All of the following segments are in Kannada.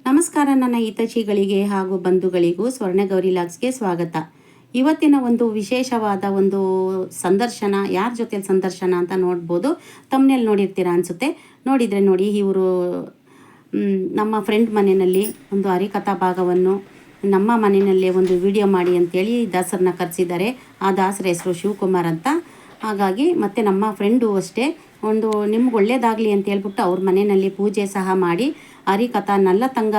ನಮಸ್ಕಾರ ನನ್ನ ಹಿತೈಷಿಗಳಿಗೆ ಹಾಗೂ ಬಂಧುಗಳಿಗೂ ಸ್ವರ್ಣಗೌರಿ ಲಾಗ್ಸ್ಗೆ ಸ್ವಾಗತ. ಇವತ್ತಿನ ಒಂದು ವಿಶೇಷವಾದ ಒಂದು ಸಂದರ್ಶನ, ಯಾರ ಜೊತೆ ಸಂದರ್ಶನ ಅಂತ ನೋಡ್ಬೋದು. ತಮ್ಮನೇಲಿ ನೋಡಿರ್ತೀರಾ ಅನಿಸುತ್ತೆ. ನೋಡಿದರೆ ನೋಡಿ, ಇವರು ನಮ್ಮ ಫ್ರೆಂಡ್ ಮನೆಯಲ್ಲಿ ಒಂದು ಹರಿಕಥಾ ಭಾಗವನ್ನು ನಮ್ಮ ಮನೆಯಲ್ಲೇ ಒಂದು ವಿಡಿಯೋ ಮಾಡಿ ಅಂತೇಳಿ ದಾಸರನ್ನ ಕರೆಸಿದ್ದಾರೆ. ಆ ದಾಸರ ಹೆಸರು ಶಿವಕುಮಾರ್ ಅಂತ. ಹಾಗಾಗಿ ಮತ್ತು ನಮ್ಮ ಫ್ರೆಂಡು ಅಷ್ಟೇ ಒಂದು ನಿಮ್ಗೆ ಒಳ್ಳೇದಾಗಲಿ ಅಂತ ಹೇಳ್ಬಿಟ್ಟು ಅವ್ರ ಮನೆಯಲ್ಲಿ ಪೂಜೆ ಸಹ ಮಾಡಿ ಹರಿಕಥಾ ನಲ್ಲತಂಗ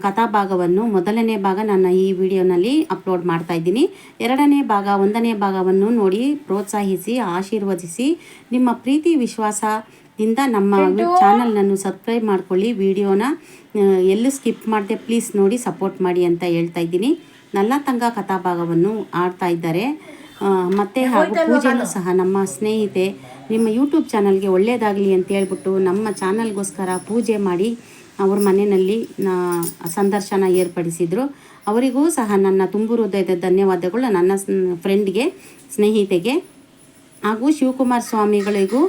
ಕಥಾಭಾಗವನ್ನು ಮೊದಲನೇ ಭಾಗ ನನ್ನ ಈ ವಿಡಿಯೋನಲ್ಲಿ ಅಪ್ಲೋಡ್ ಮಾಡ್ತಾ ಇದ್ದೀನಿ. ಎರಡನೇ ಭಾಗ, 1ನೇ ಭಾಗವನ್ನು ನೋಡಿ ಪ್ರೋತ್ಸಾಹಿಸಿ ಆಶೀರ್ವದಿಸಿ ನಿಮ್ಮ ಪ್ರೀತಿ ವಿಶ್ವಾಸದಿಂದ ನಮ್ಮ ಚಾನಲ್ನನ್ನು ಸಬ್ಸ್ಕ್ರೈಬ್ ಮಾಡ್ಕೊಳ್ಳಿ. ವಿಡಿಯೋನ ಎಲ್ಲೂ ಸ್ಕಿಪ್ ಮಾಡದೆ ಪ್ಲೀಸ್ ನೋಡಿ ಸಪೋರ್ಟ್ ಮಾಡಿ ಅಂತ ಹೇಳ್ತಾ ಇದ್ದೀನಿ. ನಲ್ಲತಂಗ ಕಥಾಭಾಗವನ್ನು ಆಡ್ತಾ ಇದ್ದಾರೆ. ಮತ್ತು ಹಾಗೂ ಪೂಜೆನೂ ಸಹ ನಮ್ಮ ಸ್ನೇಹಿತೆ ನಿಮ್ಮ ಯೂಟ್ಯೂಬ್ ಚಾನಲ್ಗೆ ಒಳ್ಳೆಯದಾಗಲಿ ಅಂತ ಹೇಳ್ಬಿಟ್ಟು ನಮ್ಮ ಚಾನಲ್ಗೋಸ್ಕರ ಪೂಜೆ ಮಾಡಿ ಅವ್ರ ಮನೆಯಲ್ಲಿ ಸಂದರ್ಶನ ಏರ್ಪಡಿಸಿದರು. ಅವರಿಗೂ ಸಹ ನನ್ನ ತುಂಬು ಹೃದಯದ ಧನ್ಯವಾದಗಳು. ನನ್ನ ಫ್ರೆಂಡ್ಗೆ, ಸ್ನೇಹಿತೆಗೆ ಹಾಗೂ ಶಿವಕುಮಾರ್ ಸ್ವಾಮಿಗಳಿಗೂ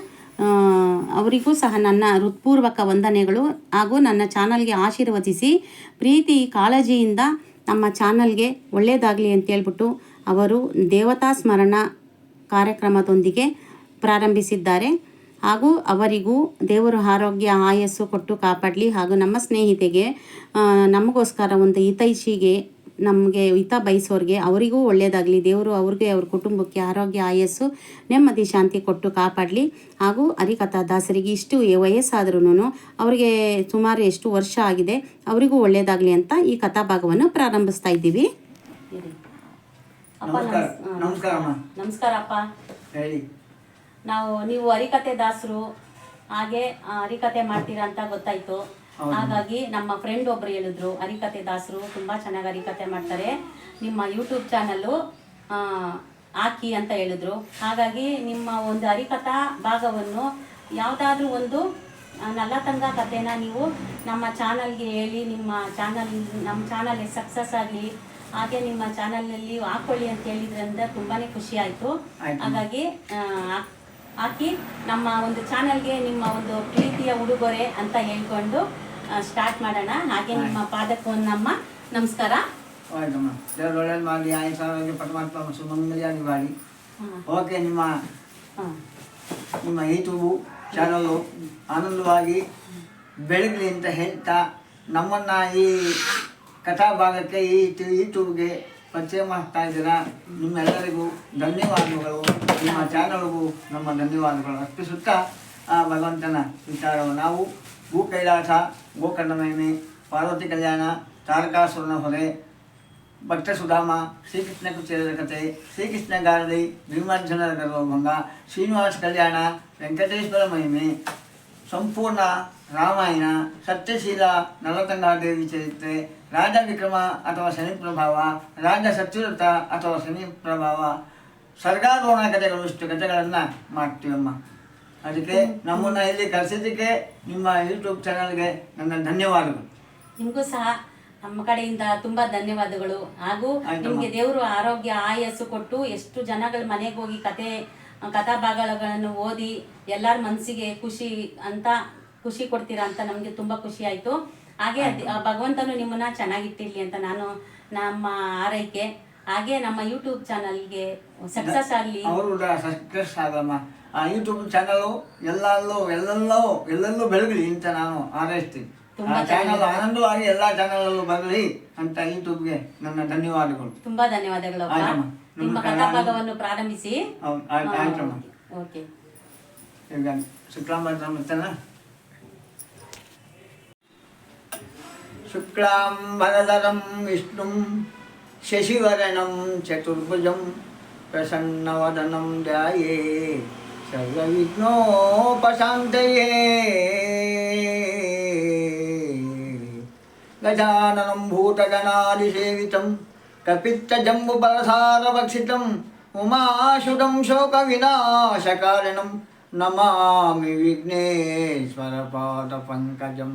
ಅವರಿಗೂ ಸಹ ನನ್ನ ಹೃತ್ಪೂರ್ವಕ ವಂದನೆಗಳು. ಹಾಗೂ ನನ್ನ ಚಾನಲ್ಗೆ ಆಶೀರ್ವದಿಸಿ ಪ್ರೀತಿ ಕಾಳಜಿಯಿಂದ ನಮ್ಮ ಚಾನಲ್ಗೆ ಒಳ್ಳೆಯದಾಗಲಿ ಅಂತೇಳ್ಬಿಟ್ಟು ಅವರು ದೇವತಾ ಸ್ಮರಣ ಕಾರ್ಯಕ್ರಮದೊಂದಿಗೆ ಪ್ರಾರಂಭಿಸಿದ್ದಾರೆ. ಹಾಗೂ ಅವರಿಗೂ ದೇವರು ಆರೋಗ್ಯ ಆಯಸ್ಸು ಕೊಟ್ಟು ಕಾಪಾಡಲಿ. ಹಾಗೂ ನಮ್ಮ ಸ್ನೇಹಿತೆಗೆ ನಮಗೋಸ್ಕರ ಒಂದು ಹಿತೈಷಿಗೆ, ನಮಗೆ ಹಿತ ಬಯಸೋರಿಗೆ ಅವರಿಗೂ ಒಳ್ಳೆಯದಾಗಲಿ. ದೇವರು ಅವ್ರಿಗೆ, ಅವ್ರ ಕುಟುಂಬಕ್ಕೆ ಆರೋಗ್ಯ ಆಯಸ್ಸು ನೆಮ್ಮದಿ ಶಾಂತಿ ಕೊಟ್ಟು ಕಾಪಾಡಲಿ. ಹಾಗೂ ಹರಿಕಥಾ ದಾಸರಿಗೆ ಇಷ್ಟು ವಯಸ್ಸಾದ್ರೂ ಅವರಿಗೆ ಸುಮಾರು ಎಷ್ಟು ವರ್ಷ ಆಗಿದೆ, ಅವರಿಗೂ ಒಳ್ಳೆಯದಾಗಲಿ ಅಂತ ಈ ಕಥಾಭಾಗವನ್ನು ಪ್ರಾರಂಭಿಸ್ತಾ ಇದ್ದೀವಿ. ನಮಸ್ಕಾರ ಅಪ್ಪ. ಹೇಳಿ. ನೀವು ಹರಿಕಥೆ ದಾಸರು, ಹಾಗೆ ಹರಿಕಥೆ ಮಾಡ್ತೀರಾ ಅಂತ ಗೊತ್ತಾಯ್ತು. ಹಾಗಾಗಿ ನಮ್ಮ ಫ್ರೆಂಡ್ ಒಬ್ರು ಹೇಳಿದ್ರು, ಹರಿಕಥೆ ದಾಸರು ತುಂಬಾ ಚೆನ್ನಾಗಿ ಹರಿಕಥೆ ಮಾಡ್ತಾರೆ, ನಿಮ್ಮ ಯೂಟ್ಯೂಬ್ ಚಾನಲ್ಲು ಹಾಕಿ ಅಂತ ಹೇಳಿದ್ರು. ಹಾಗಾಗಿ ನಿಮ್ಮ ಒಂದು ಹರಿಕಥಾ ಭಾಗವನ್ನು ಯಾವುದಾದ್ರೂ ಒಂದು ನಲ್ಲತಂಗ ಕಥೆನ ನೀವು ನಮ್ಮ ಚಾನಲ್ಗೆ ಹೇಳಿ, ನಮ್ಮ ಚಾನಲ್ ಸಕ್ಸಸ್ ಆಗಲಿ, ಹಾಗೆ ನಿಮ್ಮ ಚಾನಲ್ನಲ್ಲಿ ಹಾಕೊಳ್ಳಿ ಅಂತ ಹೇಳಿದ್ರಿಂದ ತುಂಬಾ ಖುಷಿ ಆಯಿತು. ಹಾಗಾಗಿ ಹಾಕಿ ನಮ್ಮ ಒಂದು ಚಾನಲ್ಗೆ ನಿಮ್ಮ ಒಂದು ಪ್ರೀತಿಯ ಉಡುಗೊರೆ ಅಂತ ಹೇಳ್ಕೊಂಡು ಸ್ಟಾರ್ಟ್ ಮಾಡೋಣ. ಹಾಗೆ ನಿಮ್ಮ ಪಾದಕ್ಕೆ ನಮ್ಮ ನಮಸ್ಕಾರ. ಓಕೆ, ನಿಮ್ಮ ಯೂಟ್ಯೂಬು ಚಾನಲ್ಲು ಆನಂದವಾಗಿ ಬೆಳಗಲಿ ಅಂತ ಹೇಳ್ತಾ, ನಮ್ಮನ್ನು ಈ ಕಥಾಭಾಗಕ್ಕೆ ಈ ಯೂಟ್ಯೂಬ್ಗೆ ಪರಿಚಯ ಮಾಡ್ತಾ ಇದ್ದೀರಾ. ನಿಮ್ಮೆಲ್ಲರಿಗೂ ಧನ್ಯವಾದಗಳು. ನಿಮ್ಮ ಚಾನಲ್ಗೂ ನಮ್ಮ ಧನ್ಯವಾದಗಳು ಅರ್ಪಿಸುತ್ತಾ ಆ ಭಗವಂತನ ವಿಚಾರವು ನಾವು ಭೂ ಕೈಲಾಸ, ಗೋಕರ್ಣ ಮಹಿಮೆ, ಪಾರ್ವತಿ ಕಲ್ಯಾಣ, ತಾರಕಾಸುರನ ಹೊರೆ, ಭಕ್ತ ಸುಧಾಮ, ಶ್ರೀಕೃಷ್ಣ ಕುಚೇಲದ ಕಥೆ, ಶ್ರೀಕೃಷ್ಣ ಗಾರಡಿ, ಭೀಮಾರ್ಜುನರ ಗರ್ವಭಂಗ, ಶ್ರೀನಿವಾಸ ಕಲ್ಯಾಣ, ವೆಂಕಟೇಶ್ವರ ಮಹಿಮೆ, ಸಂಪೂರ್ಣ ರಾಮಾಯಣ, ಸತ್ಯಶೀಲ, ನಲತಂಗಾದೇವಿ ಚರಿತ್ರೆ, ರಾಜ ವಿಕ್ರಮ ಅಥವಾ ಶನಿ ಪ್ರಭಾವ, ರಾಜ ಸತ್ಯವ್ರತ ಅಥವಾ ಶನಿ ಪ್ರಭಾವ, ಸರ್ಗಾರೋಹಣ ಕಥೆಗಳು, ಇಷ್ಟು ಕಥೆಗಳನ್ನು ಮಾಡ್ತೀವಮ್ಮ. ಅದಕ್ಕೆ ನಮ್ಮನ್ನು ಇಲ್ಲಿ ಕರೆಸಿದ್ದಕ್ಕೆ ನಿಮ್ಮ ಯೂಟ್ಯೂಬ್ ಚಾನಲ್ಗೆ ನನ್ನ ಧನ್ಯವಾದಗಳು. ನಿಮಗೂ ಸಹ ನಮ್ಮ ಕಡೆಯಿಂದ ತುಂಬ ಧನ್ಯವಾದಗಳು. ಹಾಗೂ ನಿಮಗೆ ದೇವರು ಆರೋಗ್ಯ ಆಯಸ್ಸು ಕೊಟ್ಟು ಎಷ್ಟು ಜನಗಳ ಮನೆಗೆ ಹೋಗಿ ಕಥಾಭಾಗಗಳನ್ನು ಓದಿ ಎಲ್ಲರ ಮನಸ್ಸಿಗೆ ಖುಷಿ ಕೊಡ್ತೀರಾ ಅಂತ ನಮಗೆ ತುಂಬ ಖುಷಿ ಆಯಿತು. ಹಾಗೆ ಭಗವಂತನು ನಿಮ್ಮನ್ನ ಚೆನ್ನಾಗಿಟ್ಟಿರಲಿ ಅಂತ ನಮ್ಮ ಆರೈಕೆ. ಹಾಗೆ ನಮ್ಮ ಯೂಟ್ಯೂಬ್ ಚಾನಲ್ಗೆ ಸಕ್ಸಸ್ ಆಗಲಿ. ಅವರು ಸಕ್ಸಸ್ ಆಗಮ್ಮ. ಆ ಯೂಟ್ಯೂಬ್ ಚಾನಲ್ ಎಲ್ಲೆಲ್ಲೋ ಬೆಳಗಲಿ ಅಂತ ನಾನು ಹಾರೈಸ್ತೀನಿ. ಚಾನಲ್ ಆನಂದವಾಗಿ ಎಲ್ಲ ಚಾನಲಲ್ಲೂ ಬರಲಿ ಅಂತ ಯೂಟ್ಯೂಬ್ಗೆ ನನ್ನ ಧನ್ಯವಾದಗಳು. ತುಂಬಾ ಧನ್ಯವಾದಗಳು. ನಿಮ್ಮ ಕಥಾಭಾಗವನ್ನು ಪ್ರಾರಂಭಿಸಿ. ಆಯ್ತಮ್ಮ. ಓಕೆ. ಈಗ ಶುಕ್ಲಾಂಬರದನ ಶುಕ್ಲಾಂಬರಧರಂ ವಿಷ್ಣುಂ ಶಶಿವರ್ಣಂ ಚತುರ್ಭುಜಂ ಪ್ರಸನ್ನವದನಂ ಧ್ಯಾಯೇ ಸರ್ವವಿಘ್ನೋಪಶಾಂತಯೇ. ಗಜಾನನಂ ಭೂತಗಣಾದಿಸೇವಿತಂ ಕಪಿತ್ತಜಂಬುಬಲಸಾರಭಕ್ಷಿತಂ ಉಮಾಶುಕಂ ಶೋಕವಿನಾಶಕಾರಣಂ ನಮಾಮಿ ವಿಘ್ನೇಶ್ವರ ಪಾದಪಂಕಜಂ.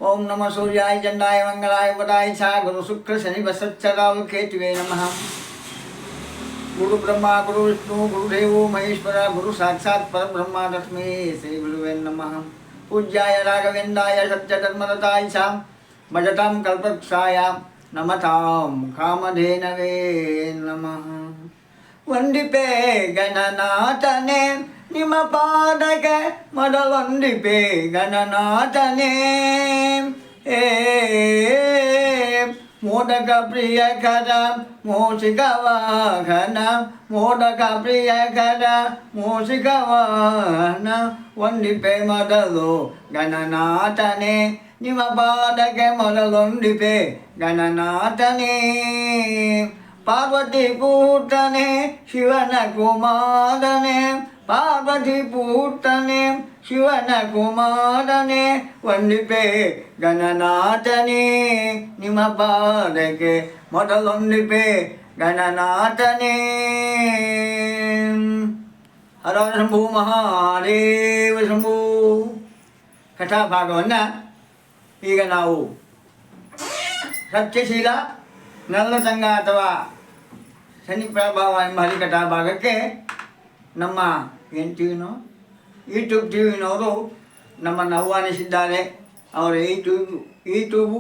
ಓಂ ನಮಃ ಸೂರ್ಯಾಯ ಚಂದ್ರಾಯ ಮಂಗಲಾಯ ಬುಧಾಯ ಛ ಗುರು ಶುಕ್ರ ಶನಿ ಬಸಚ್ಚರಾವು ಕೇತುವೇ ನಮಃ. ಗುರು ಬ್ರಹ್ಮ ಗುರು ವಿಷ್ಣು ಗುರುದೇವೋ ಮಹೇಶ್ವರ ಗುರು ಸಾಕ್ಷಾತ್ ಪರಬ್ರಹ್ಮ ತಸ್ಮೈ ಶ್ರೀ ಗುರುವೇ ನಮಃ. पूज्याय राघवेन्द्राय सत्यधर्मरताय च ಭಜತಾಂ ಕಲ್ಪವೃಕ್ಷಾಯ ನಮತಾಂ ಕಾಮಧೇನವೇ ನಮಃ. ವಂದಿಪೆ ಗಣನಾಥನೇ ನಿಮ್ಮ ಪಾದಕ್ಕೆ ಮೊದಲೊಂದಿಪೆ ಗಣನಾಥನೇ. ಮೋದಕ ಪ್ರಿಯಕರ ಮೋಸಿಕ ವಾಹನ ಮೋದಕ ಪ್ರಿಯಕರ ಮೋಸಿಕ ವಾಹನ ವಂದಿಪೆ ಮೊದಲು ಗಣನಾಥನೇ ನಿಮ್ಮ ಪಾದಕ್ಕೆ ಮೊದಲೊಂದಿಪೆ ಗಣನಾಥನೇ. ಪಾರ್ವತಿ ಪುತ್ರನೇ ಶಿವನ ಕುಮಾರನೇ ಪಾರ್ವತಿ ಪುತ್ರನೇ ಶಿವನ ಕುಮಾರನೇ ವಂದಿಪೆ ಗಣನಾಥನೇ ನಿಮ್ಮ ಪಾದಕ್ಕೆ ಮೊದಲೊಂದಿಪೆ ಗಣನಾಥನೇ. ಹರ ಶಂಭು ಮಹಾದೇವ ಶಂಭು. ಕಥಾಭಾಗವನ್ನು ಈಗ ನಾವು ಸತ್ಯಶೀಲ ನಲ್ಲತಂಗ ಅಥವಾ ಶನಿ ಪ್ರಭಾವ ಎಂಬ ಹರಿಕಥಾ ಭಾಗಕ್ಕೆ ನಮ್ಮ ಯೂಟ್ಯೂಬ್ ಟಿವಿನವರು ನಮ್ಮನ್ನು ಆಹ್ವಾನಿಸಿದ್ದಾರೆ. ಅವರ ಯೂಟ್ಯೂಬು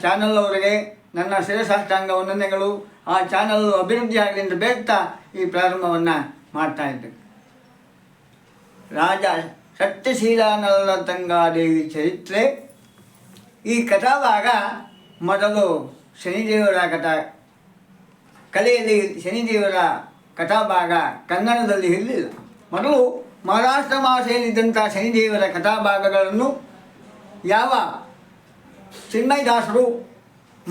ಚಾನಲ್ ಅವರಿಗೆ ನನ್ನ ಶಿರಸಾಷ್ಟಾಂಗ ವಂದನೆಗಳು. ಆ ಚಾನಲ್ ಅಭಿವೃದ್ಧಿ ಆಗಲಿ ಅಂತ ಬೇಡ್ತಾ ಈ ಪ್ರಾರಂಭವನ್ನು ಮಾಡ್ತಾಯಿದ್ದೆ. ರಾಜ ಸತ್ಯಶೀಲ ನಲ್ಲತಂಗಾದೇವಿ ಚರಿತ್ರೆ. ಈ ಕಥಾಭಾಗ ಮೊದಲು ಶನಿದೇವರ ಕಲೆಯಲ್ಲಿ ಶನಿದೇವರ ಕಥಾಭಾಗ ಕನ್ನಡದಲ್ಲಿ ಇರಲಿಲ್ಲ. ಮೊದಲು ಮಹಾರಾಷ್ಟ್ರ ಭಾಷೆಯಲ್ಲಿದ್ದಂಥ ಶನಿದೇವರ ಕಥಾಭಾಗಗಳನ್ನು ಯಾವ ಚಿನ್ಮಯದಾಸರು,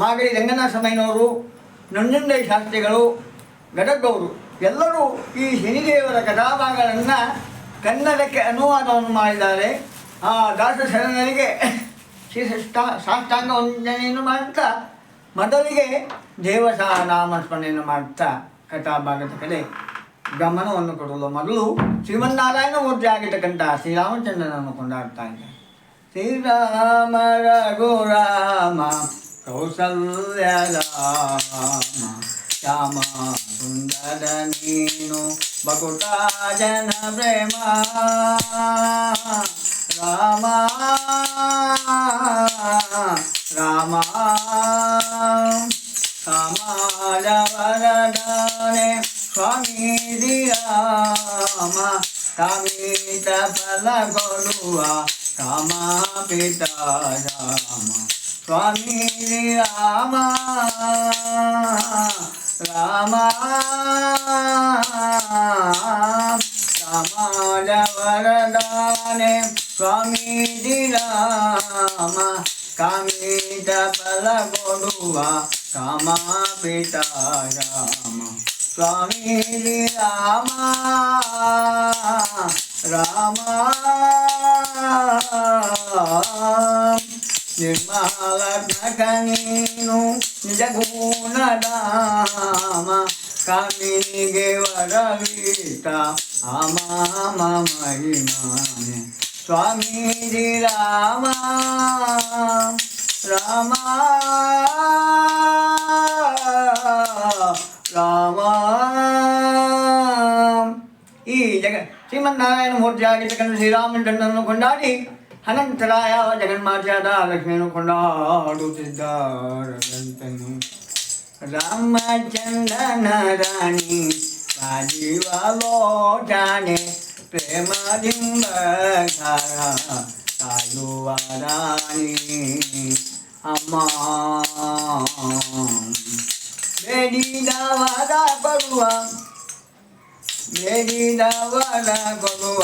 ಮಾಗಡಿ ರಂಗನಾಥಮಯ್ಯನವರು, ನಂಜುಂಡಯ್ಯ ಶಾಸ್ತ್ರಿಗಳು, ಗದಗವರು ಎಲ್ಲರೂ ಈ ಶನಿದೇವರ ಕಥಾಭಾಗಗಳನ್ನು ಕನ್ನಡಕ್ಕೆ ಅನುವಾದವನ್ನು ಮಾಡಿದ್ದಾರೆ. ಆ ದಾಸ ಶರಣರಿಗೆ ಸಾಷ್ಟಾಂಗ ವಂದನೆಯನ್ನು ಮಾಡುತ್ತಾ ಮೊದಲಿಗೆ ದೇವಸಹನಾಮ ಸ್ಮರಣೆಯನ್ನು ಮಾಡುತ್ತಾ ಕಥಾಭಾಗದ ಕಡೆ ಗಮನವನ್ನು ಕೊಡಲು ಮೊದಲು ಶ್ರೀಮನ್ನಾರಾಯಣ ಮೂರ್ತಿ ಆಗಿರ್ತಕ್ಕಂಥ ಶ್ರೀರಾಮಚಂದ್ರನನ್ನು ಕೊಂಡಾಡ್ತಾ ಇದ್ದಾರೆ. ಶ್ರೀರಾಮ ರಘುರಾಮ ಕೌಸಲ್ಯ ರಾಮ ಶ್ಯಾಮ ಸುಂದರ ನೀನು ಬಕುಟ ಜನ ಪ್ರೇಮ ರಾಮ ರಾಮ ಸಮಾಜ ವರದಾನೆ ಸ್ವಾಮಿ ಶ್ರೀರಾಮ ಕಾಮಿತ ಫಲ ಕೊಡುವ ಕಾಮ ಪಿತ ರಾಮ ಸ್ವಾಮಿ ಶ್ರೀರಾಮ ರಾಮ ಸಮಾಜ ವರದಾನೆ ಸ್ವಾಮಿ ಶ್ರೀರಾಮ ಕಾಮಿತ ಫಲ ಕೊಡುವ ಕಾಮ ಪಿತ ರಾಮ ಸ್ವಾಮಿ ಶ್ರೀರಾಮ ರಾಮ ನಿರ್ಮಲಗ್ನಕ ನೀನು ನಿಜ ಗುಣಧಾಮ ಕಾಮಿನಿಗೆ ವರವೀತ ಅಮಾಮ ಮಹಿಮಾನೆ ಸ್ವಾಮಿ ಶ್ರೀರಾಮ ರಾಮ ರಾಮ. ಈ ಶ್ರೀಮನ್ನಾರಾಯಣ ಮೂರ್ತಿ ಆಗಿರ್ತಕ್ಕಂಥ ಶ್ರೀರಾಮಚಂದ್ರನನ್ನು ಕೊಂಡಾಡಿ ಅನಂತರಾಯ ಜಗನ್ಮಾತೆಯಾದ ಲಕ್ಷ್ಮಿಯನ್ನು ಕೊಂಡಾಡುತ್ತಿದ್ದಾರಂತನು. ರಾಮಚಂದ್ರನ ರಾಣಿ ರಾಜೀವಲೋಚನೆ ಪ್ರೇಮದಿಂದ ಕಾಯುವ ರಾಣಿ ಅಮ್ಮ ಬೇಡಿದವರ ಕೊಡುವ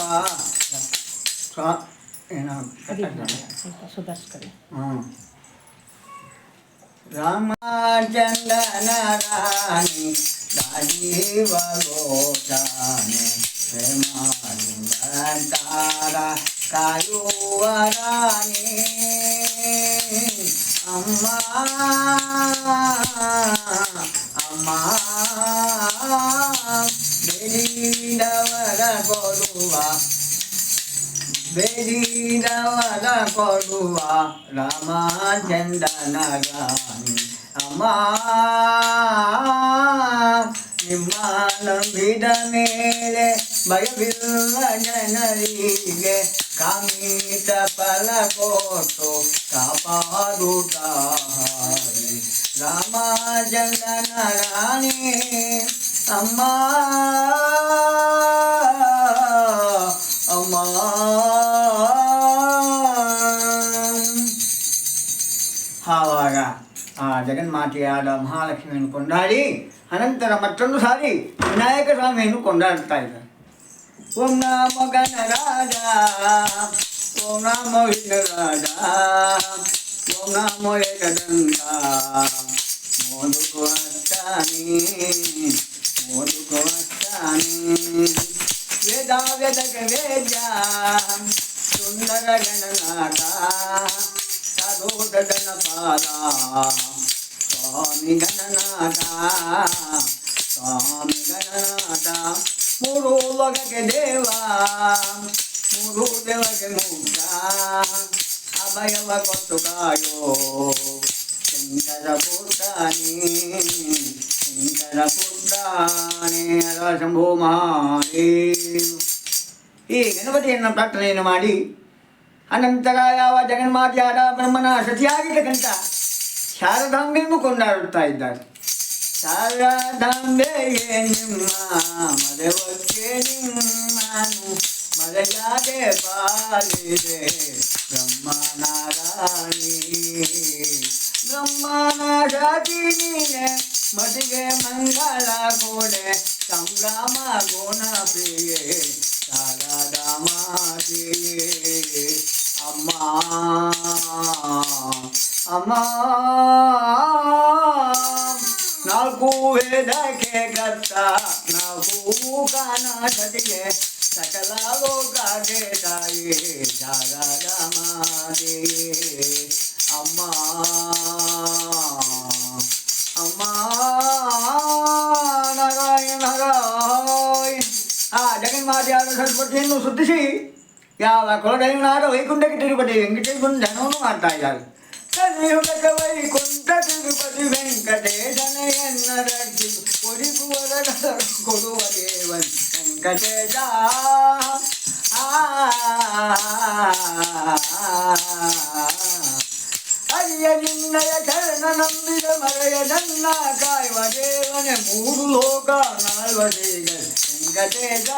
ರಾಮಚಂದ್ರನ ರಾಣಿ ರಾಜೀವಲೋಚನೆ ಪ್ರೇಮದಿಂದ ಕಾಯುವ ರಾಣಿ ಅಮ್ಮ ಅಮ್ಮ ಬೇಡಿದವರ ಕೊಡುವ ರಾಮಚಂದ್ರನ ರಾಣಿ ಅಮ್ಮ ನಿಮ್ಮ ನಂಬಿದ ಮೇಲೆ ಭಯವಿಲ್ಲ ಜನರಿಗೆ ಕಾಮಿತ ಫಲ ಕೊಟ್ಟು ಕಾಪಾಡುತ್ತಾ ರಾಮ ಜಗನ ರಾಣಿ ಅಮ್ಮ ಅಮ್ಮ. ಆವಾಗ ಆ ಜಗನ್ಮಾತೆಯಾದ ಮಹಾಲಕ್ಷ್ಮಿಯನ್ನು ಕೊಂಡಾಡಿ ಅನಂತರ ಮತ್ತೊಂದು ಸಾರಿ ವಿನಾಯಕ ಸ್ವಾಮಿಯನ್ನು ಕೊಂಡಾಡ್ತಾ ಇದ್ದಾರೆ. ಓಂ ನಮೋ ಗಣರಾಜ, ಓಂ ನಮೋ ವಿಘ್ನರಾಜ, ಓಂ ನಮೋ ಏಕದಂತ ಮೋದುಕುವತ್ತಾನಿ ಮೋದುಕುವತ್ತಾನಿ ವೇದ ವೇದಕ ವೇದ್ಯ ಸುಂದರ ಗಣನಾಥ ಸಾಧು ಗಣಪಾದ ಸ್ವಾಮಿ ಗಣನಾಥ ಸ್ವಾಮಿ ಗಣನಾಥ. ಮೂರು ಲೋಕಕ್ಕೆ ದೇವ, ಮೂರು ದೇವಕ್ಕೆ ಮುಕ್ತ, ಅಭಯವ ಕೊಟ್ಟು ಕಾಯೋ ಶಂಕರ ಪುಟ್ಟಾನಿ ಶಂಕರ ಪುಟ್ಟಾನಿ ಹರ ಶಂಭೋ ಮಹಾದೇವ್. ಈ ಗಣಪತಿಯನ್ನು ಪ್ರಾರ್ಥನೆಯನ್ನು ಮಾಡಿ ಅನಂತರ ಯಾವ ಜಗನ್ಮಾತೆಯಾದ ಬ್ರಹ್ಮನ ಸತಿಯಾಗಿರ್ತಕ್ಕಂಥ ಶಾರದಾಂಬೆಯನ್ನು ಕೊಂಡಾಡುತ್ತಾ ಇದ್ದಾರೆ. ಶಾರದಾಂಬೆಗೆ ನಿಮ್ಮ ಮದವಕ್ಕೆ ನಿಮ್ಮನು ಮದಯಾಗೆ ಪಾಲಿದೆ ಬ್ರಹ್ಮನಾರಾಯಣಿ ಬ್ರಹ್ಮನಾರಾಯಣಿ ನೀನೆ ಮದಿಗೆ ಮಂಗಳ ಕೋಡೆ ಸಂಭ್ರಮ ಗುಣ ಪ್ರಿಯೆ ಶಾರದಾ ಮಾತೆಯೇ ಅಮ್ಮ ಅಮ್ಮ. ನಾಲ್ಕು ವೇದಕ್ಕೆ ಕರ್ತ ನಾಲ್ಕು ಕಾನಟಿಗೆ ಸಕಲ ಲೋಕಕ್ಕೆ ತಾಯಿ ಶಾರದಾ ಮಾತೆಯೇ ಅಮ್ಮ ಅಮ್ಮ. ನಾರಾಯಣ ನಾರಾಯಣ. ಆ ಜಗನ್ಮಾತೆಯಾದ ಸರಸ್ವತಿಯನ್ನು ಸ್ತುತಿಸಿ ಯಾವ ಕುಲದೈವನಾದ ವೈಕುಂಠಕ್ಕೆ ತಿರುಪತಿ ವೆಂಕಟೇಶ್ವರನ ಜನವನ್ನು ಮಾಡ್ತಾ ಇದ್ದಾರೆ. ಕಲಿಯುಗದ ವೈಕುಂಠ ತಿರುಪತಿ ವೆಂಕಟೇಶನ ಎನ್ನ ರಕ್ಷಿಸು ಕೊಡಿಸುವರ ಕೊಡುವ ದೇವನ್ ವೆಂಕಟೇಶ. ಅಯ್ಯ ನಿನ್ನಯ ಚರಣ ನಂಬಿದ ಮರೆಯ ನನ್ನ ಕಾಯುವ ದೇವನೇ ಮೂರು ಲೋಕ ನಾಲ್ವ ಶ್ರೀಗಳ ವೆಂಕಟೇಶ.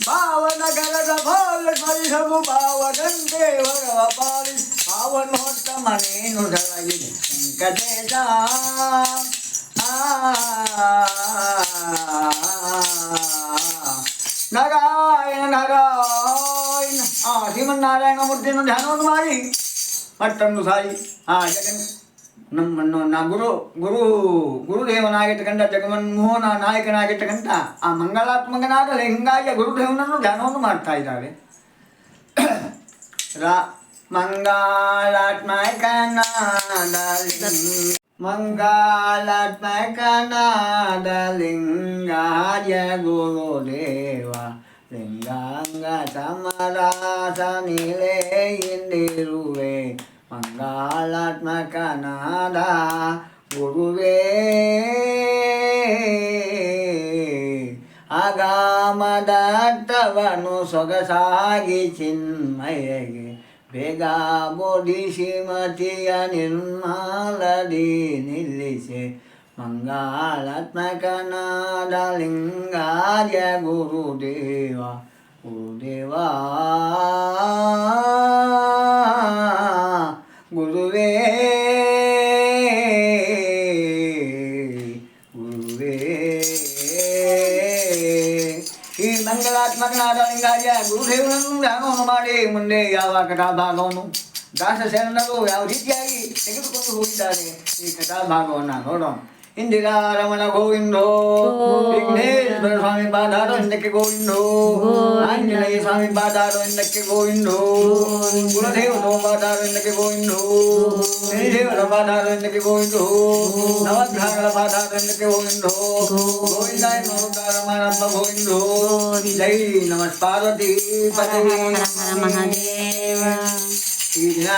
ಭಾವನಗರದ ಬಾಲ ಸ್ಮರಿಸಲು ಭಾವದಂತೆ ಹೊರವ ಪಾಲಿ ಭಾವನೋತ್ತ ಮನೇನು ಸಲಗಿದೆ ವೆಂಕಟೇಶ. ನಾರಾಯಣ ನಾರಾಯಣ. ಆ ಶ್ರೀಮನ್ನಾರಾಯಣ ಮೂರ್ತಿಯನ್ನು ಧ್ಯಾನವನ್ನು ಮಾಡಿ ಮತ್ತೊಂದು ಸಾರಿ ಆ ನಮ್ಮನ್ನು ಗುರುದೇವನಾಗಿರ್ತಕ್ಕಂಥ ಜಗನ್ಮೋಹನ ನಾಯಕನಾಗಿರ್ತಕ್ಕಂಥ ಆ ಮಂಗಳಾತ್ಮಕನಾದ ಲಿಂಗಾಯ ಗುರುದೇವನನ್ನು ಧ್ಯಾನವನ್ನು ಮಾಡ್ತಾ ಇದ್ದಾರೆ. ಮಂಗಳಾತ್ಮಕನಾದ ಲಿಂಗಾಯ ಗುರುದೇವ ಲಿಂಗಾಂಗ ಸಮರಾಸ ನೀಲೇ ಇಂದಿರುವೆ ಮಂಗಳಾತ್ಮಕನಾದ ಗುರುವೇ ಆಗಾಮದತ್ತವನು ಸೊಗಸಾಗಿ ಚಿನ್ಮಯಗೆ ಬೇಗ ಬೋಧಿಸಿ ಮತಿಯ ನಿರ್ಮಲದಿ ನಿಲ್ಲಿಸಿ ಮಂಗಳಾತ್ಮಕನಾದ ಲಿಂಗಾಯ ಗುರುದೇವ ಗುರುದೇವ ಗುರುವೇ ಗುರುವೇ. ಈ ಮಂಗಳಾತ್ಮಕನಾದ ಲಿಂಗಾಯ ಗುರುದೇವನನ್ನು ಧ್ಯಾನವನ್ನು ಮಾಡಿ ಮುಂದೆ ಯಾವ ಕಥಾಭಾಗವನ್ನು ದಾಸಶರಣರು ಯಾವ ರೀತಿಯಾಗಿ ತೆಗೆದುಕೊಂಡು ಹೋಗಿದ್ದಾರೆ ಈ ಕಥಾಭಾಗವನ್ನು ನೋಡೋಣ. ಇಂದಿರಾ ರಮಣ ಗೋವಿಂದೋ, ವಿಘ್ನೇಶ್ವರ ಸ್ವಾಮಿ ಪಾದಾರೋ ಹಿಂದಕ್ಕೆ ಗೋವಿಂದೋ, ಆಂಜನೇಯ ಸ್ವಾಮಿ ಪಾದಾರೋ ಹಿಂದಕ್ಕೆ ಗೋವಿಂದೋ, ಕುಲದೇವರೋ ಪಾದಾರೋ ಹಿಂದಕ್ಕೆ ಗೋವಿಂದೋ, ಶನಿದೇವರ ಪಾದಾರೋ ಹಿಂದಕ್ಕೆ ಗೋವಿಂದೋ, ನವಗ್ರಹಗಳ ಪಾದಾರೋ ಹಿಂದಕ್ಕೆ ಗೋವಿಂದೋ, ಗೋವಿಂದಾಯ ರಮಣಪ್ಪ ಗೋವಿಂದೋ. ಜೈ ನಮಃ ಪಾರ್ವತಿ ಪತಿ ಮಹಾದೇವ. ಈ ದಿನ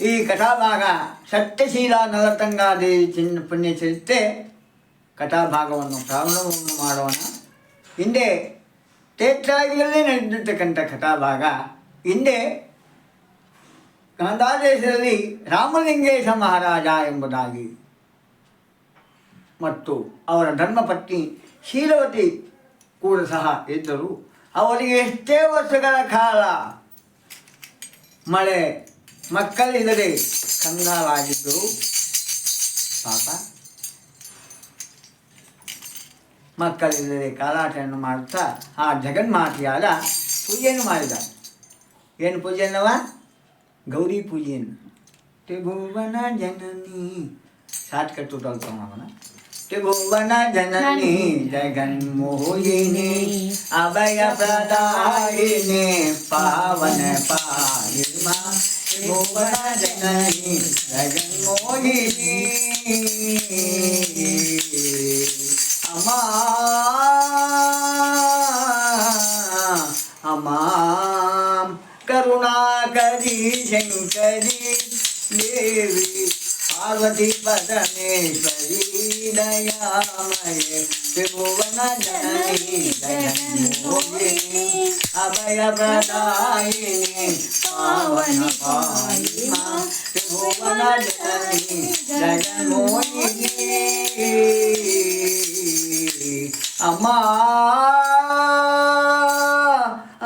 ಈ ಕಥಾಭಾಗ ಸತ್ಯಶೀಲ ನಲತಂಗಾದೇವಿ ಪುಣ್ಯಚರಿತ್ರೆ ಕಥಾಭಾಗವನ್ನು ಪ್ರಾರಂಭವನ್ನು ಮಾಡೋಣ. ಹಿಂದೆ ಕ್ಷೇತ್ರಾದಿಗಳಲ್ಲೇ ನಡೆದಿರ್ತಕ್ಕಂಥ ಕಥಾಭಾಗ. ಹಿಂದೆ ಗಾಂಧಾರದೇಶದಲ್ಲಿ ರಾಮಲಿಂಗೇಶ ಮಹಾರಾಜ ಎಂಬುದಾಗಿ ಮತ್ತು ಅವರ ಧರ್ಮಪತ್ನಿ ಶೀಲವತಿ ಕೂಡ ಸಹ ಇದ್ದರು. ಅವರಿಗೆ ಎಷ್ಟೇ ವರ್ಷಗಳ ಕಾಲ ಮಳೆ ಮಕ್ಕಳಿಲ್ಲದೆ ಕಂಗಾಲಾಗಿದ್ದರು. ಪಾಪ ಮಕ್ಕಳಿಲ್ಲದೆ ಕಾಲಾಟವನ್ನು ಮಾಡುತ್ತಾ ಆ ಜಗನ್ಮಾತೆಯಾದ ಪೂಜೆಯನ್ನು ಮಾಡಿದ. ಏನು ಪೂಜೆಯನ್ನವ? ಗೌರಿ ಪೂಜೆಯನ್ನು. ತ್ರಿಭುವನ ಜನನಿ ಶಾರ್ಟ್ ಕಟ್ಟು ತಲ್ಪವನ. ತ್ರಿಭುವನ ಜನನಿ ಜಗನ್ಮೋಹಿನಿ ಅಭಯ ಪ್ರದಾಯಿನಿ ಪಾವನ ಪಾಯಿಮ. ತ್ರಿಭುವನ ಜನನಿ ಜಗನ್ಮೋಹಿನಿ ಅಮ್ಮ ಅಮ್ಮ ಕರುಣಾಕರಿ ಶಂಕರಿ ದೇವಿ ಪಾರ್ವತಿ ಪರಮೇಶ್ವರಿ ದಯಾಮಯ. ತ್ರಿಭುವನ ಜನನಿ ಜಗನ್ಮೋಹಿನಿ ಅಭಯ ಪ್ರದಾಯಿನಿ ಪಾವನ ಪಾಯಿಮ. ತ್ರಿಭುವನ ಜನನಿ ಜಗನ್ಮೋಹಿನಿ ಅಮ್ಮ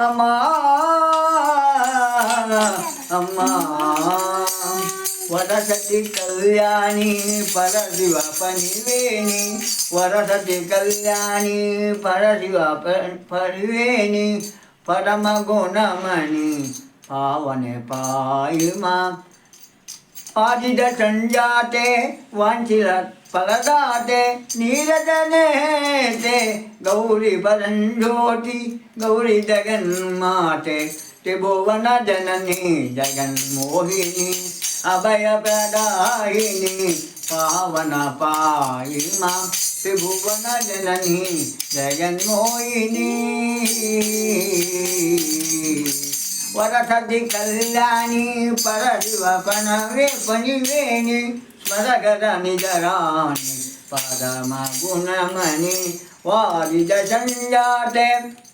ಅಮ್ಮ ಅಮ್ಮ. ವರಸತಿ ಕಲ್ಯಾಣಿ ಪರಶಿವ ಪನಿವೇಣಿ. ವರಸತಿ ಕಲ್ಯಾಣಿ ಪರಶಿವ ಪರಿವೇಣಿ ಪರಮ ಗುಣಮಣಿ ಪಾವನೆ ಪಾಯಿಮ. ಆದಿದ ಸಂಜಾತೆ ವಾಂಛಿಲ ಫಲದಾತೆ ನೀರಜನೇತೆ ಗೌರಿ ಪರಂಜ್ಯೋತಿ ಗೌರಿ ಜಗನ್ಮಾತೆ. ತ್ರಿಭುವನ ಜನನಿ ಜಗನ್ಮೋಹಿನಿ ಅಭಯ ಪ್ರದಾಯಿನಿ ಪಾವನ ಪಾಯಿಮ. ತ್ರಿಭುವನ ಜನನಿ ಜಗನ್ಮೋಹಿನಿ ವರಸತಿ ಕಲ್ಯಾಣಿ ಪರಶಿವ ಪನಿವೇಣಿ ಸ್ಮರಗದ ನಿಜರಾಣಿ ಪರಮ ಗುಣಮಣಿ. ವಾರಿಜ ಸಂಜಾತೆ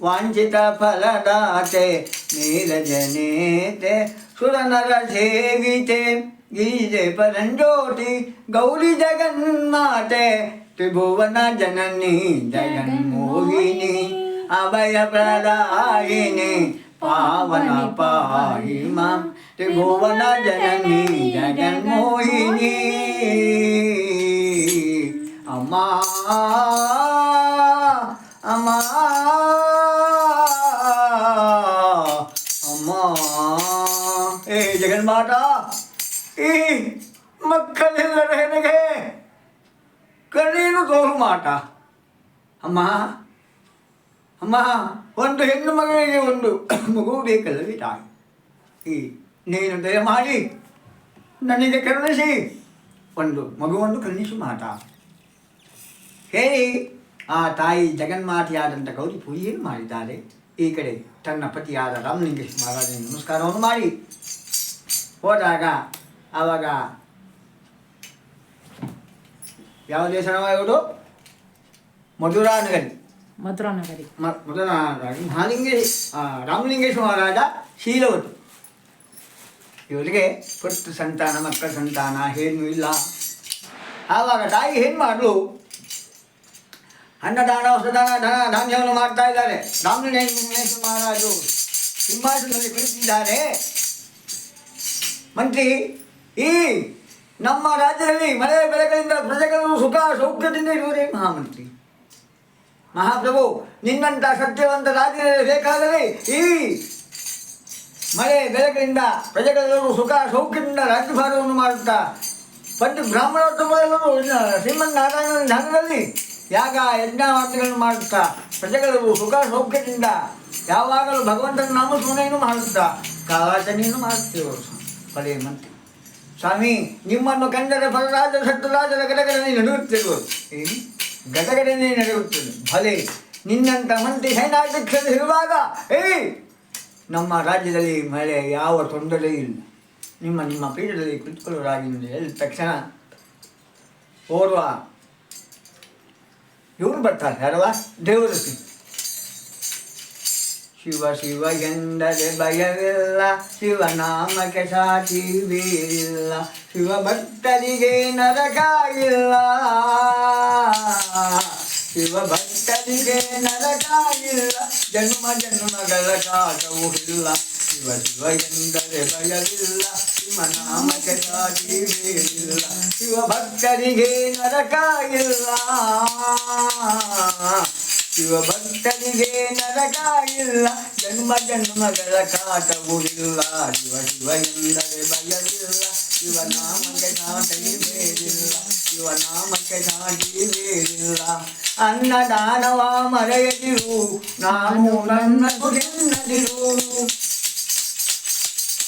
ವಾಂಛಿತ ಫಲದಾತೆ ನೀರಜನೇತೆ ಸುರನರ ಸೇವಿತೆ ಗಿರಿಜೆ ಪರಂಜ್ಯೋತಿ ಗೌರಿ ಜಗನ್ಮಾತೆ. ತ್ರಿಭುವನ ಜನನಿ ಜಗನ್ಮೋಹಿನಿ ಅಭಯ ಪ್ರದಾಯಿನಿ ಪಾವನ ಪಾಯಿಮ. ತ್ರಿಭುವನ ಜನನಿ ಜಗನ್ಮೋಹಿನಿ ಅಮ್ಮ ಅಮ್ಮ ಅಮ್ಮ. ಏ ಜಗನ್ಮಾತ, ಈ ಮಕ್ಕಳಿಲ್ಲದ ಹೆಣಗೆ ಕಣ್ಣೀರು ತೋರು ಮಾಟ. ಅಮ್ಮ ಅಮ್ಮ, ಒಂದು ಹೆಣ್ಣು ಮಗಳಿಗೆ ಒಂದು ಮಗು ಬೇಕಲ್ಲವೇ ತಾಯಿ. ಈ ನೀನು ದಯಮಾಡಿ ನನಗೆ ಕರುಣಿಸಿ ಒಂದು ಮಗುವನ್ನು ಕರುಣಿಸಿ ಮಾತಾ ಹೇಳಿ ಆ ತಾಯಿ ಜಗನ್ಮಾತೆಯಾದಂಥ ಗೌರಿ ಪೂಜೆಯನ್ನು ಮಾಡಿದ್ದಾರೆ. ಈ ಕಡೆ ತನ್ನ ಪತಿಯಾದ ರಾಮಲಿಂಗೇಶ್ವರ ಮಹಾರಾಜನಿಗೆ ನಮಸ್ಕಾರವನ್ನು ಮಾಡಿ ಹೋದಾಗ ಆವಾಗ ಯಾವ ದೇಶನವಾಗುವುದು? ಮಧುರಾನಗರಿ. ಮಧುರಾನಗರಿ ರಾಮಲಿಂಗೇಶ್ವರ ಮಹಾರಾಜ ಶೀಲವತಿ ಇವರಿಗೆ ಪುತ್ರ ಸಂತಾನ ಮಕ್ಕಳ ಸಂತಾನ ಏನೂ ಇಲ್ಲ. ಆವಾಗ ತಾಯಿ ಏನು ಮಾಡಲು ಅನ್ನದಾನ ಹೊಸದಾನ ಧನ ಧಾನ್ಯವನ್ನು ಮಾಡ್ತಾ ಇದ್ದಾರೆ. ರಾಮಲಿಂಗೇಶ್ವರ ಮಹಾರಾಜರು ಸಿಂಹಾಸನದಲ್ಲಿ ಕುಳಿತಿದ್ದಾರೆ. ಮಂತ್ರಿ, ಈ ನಮ್ಮ ರಾಜ್ಯದಲ್ಲಿ ಮಳೆ ಬೆಳೆಗಳಿಂದ ಪ್ರಜೆಗಳು ಸುಖ ಸೌಖ್ಯದಿಂದ ಇರುವುದೇ ಮಹಾಮಂತ್ರಿ. ಮಹಾಪ್ರಭು, ನಿನ್ನಂಥ ಸತ್ಯವಂತ ರಾಜ್ಯದಲ್ಲಿ ಬೇಕಾದರೆ ಈ ಮಳೆ ಬೆಳೆಗಳಿಂದ ಪ್ರಜೆಗಳೆಲ್ಲರೂ ಸುಖ ಸೌಖ್ಯದಿಂದ ರಾಜ್ಯಭಾರವನ್ನು ಮಾಡುತ್ತಾ ಬ್ರಾಹ್ಮಣೋತ್ತಮರೆಲ್ಲರೂ ಶ್ರೀಮನ್ನಾರಾಯಣನ ಧ್ಯಾನದಲ್ಲಿ ಯಾಗ ಯಜ್ಞಾವಾರ್ತೆಗಳನ್ನು ಮಾಡುತ್ತಾ ಪ್ರಜೆಗಳು ಸುಖ ಸೌಖ್ಯದಿಂದ ಯಾವಾಗಲೂ ಭಗವಂತನ ನಾಮಸ್ಮರಣೆಯನ್ನು ಮಾಡುತ್ತಾ ಕಾಲಾಚನೆಯನ್ನು ಮಾಡುತ್ತೇವೆ. ಪದೇ ಮಂತ್ರಿ ಸ್ವಾಮಿ, ನಿಮ್ಮನ್ನು ಕಂಡರೆ ಫಲರಾಜ ಸತ್ತರಾಜರ ಗಡಗಡನೆ ನಡೆಯುತ್ತಿರುವುದು. ಏನು ಗಡಗಡನೆ ನಡೆಯುತ್ತದೆ? ಭಲೆ, ನಿನ್ನಂಥ ಮಂತ್ರಿ ಸೈನಾಧ್ಯಕ್ಷರು ಇರುವಾಗ ನಮ್ಮ ರಾಜ್ಯದಲ್ಲಿ ಮಳೆ ಯಾವ ತೊಂದರೆ ಇಲ್ಲ. ನಿಮ್ಮ ಪೀಠದಲ್ಲಿ ಕುಳಿತುಕೊಳ್ಳುವರಾಗಿ ಹೇಳಿದ ತಕ್ಷಣ ಓರ್ವ ಇವರು ಬರ್ತಾರೆ. ಯಾರವ? ದೇವರಸಿ. ಶಿವ ಶಿವ ಎಂದರೆ ಭಯವಿಲ್ಲ, ಶಿವನಾಮಕ್ಕೆ ಸಾಟಿ ಬೇರಿಲ್ಲ. ಶಿವ ಭಕ್ತರಿಗೆ ನರಕ ಇಲ್ಲ, ಶಿವ ಭಕ್ತರಿಗೆ ನರಕ ಇಲ್ಲ, ಜನ್ಮ ಜನ್ಮಗಳ ಕಾಟವೂ ಇಲ್ಲ. ಶಿವ ಶಿವ ಎಂದರೆ ಭಯವಿಲ್ಲ, ಶಿವನಾಮಕ್ಕೆ ಸಾಟಿ ಬೇರಿಲ್ಲ. ಶಿವ ಭಕ್ತರಿಗೆ ನರಕ ಇಲ್ಲ, ಶಿವ ಭಕ್ತರಿಗೆ ನರಕ ಇಲ್ಲ, ಜನ್ಮ ಜನ್ಮಗಳ ಕಾಟವೂ ಇಲ್ಲ. ಶಿವ ಶಿವ ಎಂದರೆ ಭಯವಿಲ್ಲ, ಶಿವನಾಮಕ್ಕೆ ಸಾಟಿ ಬೇರಿಲ್ಲ, ಶಿವನಾಮಕ್ಕೆ ಸಾಟಿ ಬೇರಿಲ್ಲ. ಅನ್ನದಾನವ ಮರೆಯದಿರು, ನಾನು ನನ್ನ ತಿನ್ನದಿರು.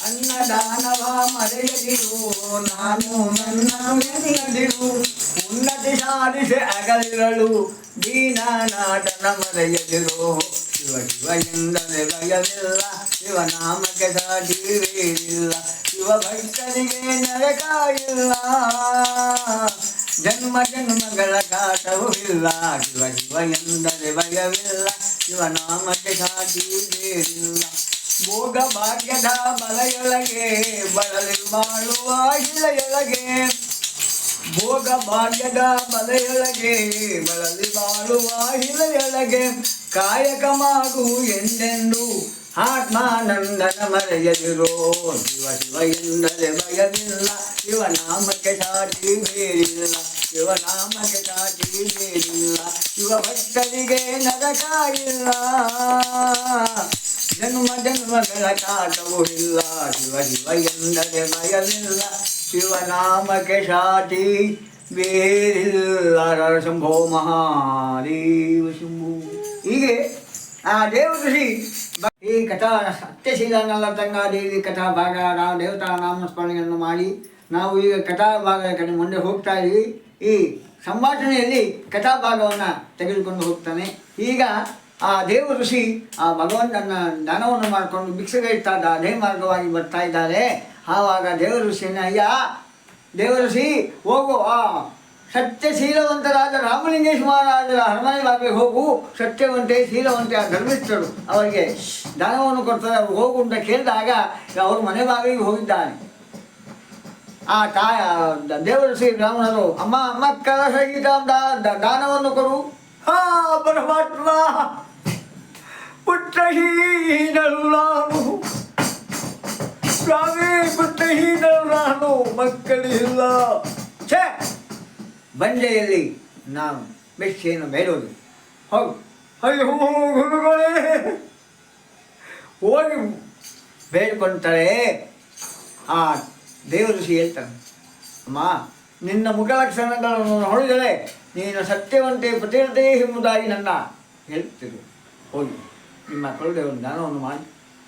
ಅನ್ನದಾನವ ಮರೆಯದಿರು, ನಾನು ನನ್ನ ತಿನ್ನದಿರು. ಉನ್ನತಿ ಸಾಧಿಸಿ ಅಗಲಿರಲು, ದೀನನಾಥನ ಮರೆಯದಿರು. ಶಿವ ಶಿವ ಎಂದರೆ ಭಯವಿಲ್ಲ, ಶಿವನಾಮಕ್ಕೆ ಸಾಟಿ ಬೇರಿಲ್ಲ. ಶಿವ ಭಕ್ತರಿಗೆ ನರಕ ಇಲ್ಲ, ಜನ್ಮ ಜನ್ಮಗಳ ಕಾಟವೂ ಇಲ್ಲ. ಶಿವ ಶಿವ ಎಂದರೆ ಭಯವಿಲ್ಲ, ಶಿವನಾಮಕ್ಕೆ ಸಾಟಿ ಬೇರಿಲ್ಲ. ಭೋಗ ಭಾಗ್ಯದ ಬಲೆಯೊಳಗೆ ಬಳಲಿ ಬಾಳುವ ಇಳೆಯೊಳಗೆ, ಭೋಗ ಭಾಗ್ಯದ ಬಲೆಯೊಳಗೆ ಬಳಲಿ ಬಾಳುವ ಇಳೆಯೊಳಗೆ, ಕಾಯಕ ಮಾಡು ಎಂದೆಂದು ಆತ್ಮಾನಂದನ ಮರೆಯದಿರೋ. ಶಿವ ಶಿವ ಎಂದರೆ ಭಯವಿಲ್ಲ, ಶಿವನಾಮಕ್ಕೆ ಸಾಟಿ ಬೇರಿಲ್ಲ, ಶಿವನಾಮಕ್ಕೆ ಸಾಟಿ ಬೇರಿಲ್ಲ. ಶಿವ ಭಕ್ತರಿಗೆ ನರಕ ಇಲ್ಲ, ಜನ್ಮ ಜನ್ಮಗಳ ಕಾಟವೂ ಇಲ್ಲ. ಶಿವ ಶಿವ ಎಂದರೆ ಭಯವಿಲ್ಲ, ಶಿವನಾಮಕ್ಕೆ ಸಾಟಿ ಬೇರಿಲ್ಲ. ಶಂಭೋ ಮಹಾದೇವ ಶಂಭು. ಹೀಗೆ ಆ ದೇವಋಷಿ ಈ ಕಥಾ ಸತ್ಯಶೀಲ ನಲ್ಲತಂಗಾದೇವಿ ಕಥಾ ಭಾಗ ನಾವು ದೇವತಾ ನಾಮಸ್ಮರಣೆಯನ್ನು ಮಾಡಿ ನಾವು ಈಗ ಕಥಾ ಭಾಗದ ಕಡೆ ಮುಂದೆ ಹೋಗ್ತಾ ಇದ್ದೀವಿ. ಈ ಸಂಭಾಷಣೆಯಲ್ಲಿ ಕಥಾ ಭಾಗವನ್ನು ತೆಗೆದುಕೊಂಡು ಹೋಗ್ತಾನೆ. ಈಗ ಆ ದೇವ ಋಷಿ ಆ ಭಗವಂತನ ದಾನವನ್ನು ಮಾಡಿಕೊಂಡು ಭಿಕ್ಷೆಗೈತಾ ಅದೇ ಮಾರ್ಗವಾಗಿ ಬರ್ತಾ ಇದ್ದಾರೆ. ಆವಾಗ ದೇವ ಋಷಿಯನ್ನ, ಅಯ್ಯ ದೇವ ಋಷಿ ಹೋಗು, ಆ ಸತ್ಯಶೀಲವಂತರಾದ ರಾಮಲಿಂಗೇಶ್ವರ ಮಹಾರಾಜರ ಅರಮನೆಗೆ ಹೋಗು. ಸತ್ಯವಂತೆ ಶೀಲವಂತೆ ಆ ಧರ್ಮಿಷ್ಠರು ಅವರಿಗೆ ದಾನವನ್ನು ಕೊಡ್ತಾರೆ, ಅವ್ರು ಹೋಗು ಅಂತ ಕೇಳಿದಾಗ ಅವರು ಮನೆ ಬಾಗಿಲಿಗೆ ಹೋಗಿದ್ದಾನೆ. ಆ ದೇವಋಷಿ ಬ್ರಾಹ್ಮಣರು, ಅಮ್ಮ ಮಕ್ಕಳ ಸಹಿತ ದಾನವನ್ನು ಕೊಡು. ಹಾ ಪರಮಾತ್ಮ, ಪುತ್ರಹೀನಳು ನಾನು ಸ್ವಾಮಿ, ಪುತ್ರಹೀನಳು ನಾನು, ಮಕ್ಕಳಿಲ್ಲ. ಛೇ, ಬಂಜೆಯಲ್ಲಿ ನಾನು ಭಿಕ್ಷೆಯನ್ನು ಬೇಡೋದು. ಹೋಗು. ಅಯ್ಯೋ ಗುರುಗಳೇ, ಹೋಗಿ ಬೇಡ್ಕೊಳ್ತಾರೆ. ಆ ದೇವಋಷಿ ಹೇಳ್ತಾನೆ, ಅಮ್ಮ ನಿನ್ನ ಮುಖಲಕ್ಷಣಗಳನ್ನು ನೋಡಿದರೆ ನೀನು ಸತ್ಯವಂತೆ ಪ್ರತಿರತೆ ಎಂಬುದಾಗಿ ನನ್ನ ಹೇಳ್ತಿರು. ಹೋಗಿ ನಿಮ್ಮ ಕುಲದೇವರ ದಾನವನ್ನು ಮಾಡಿ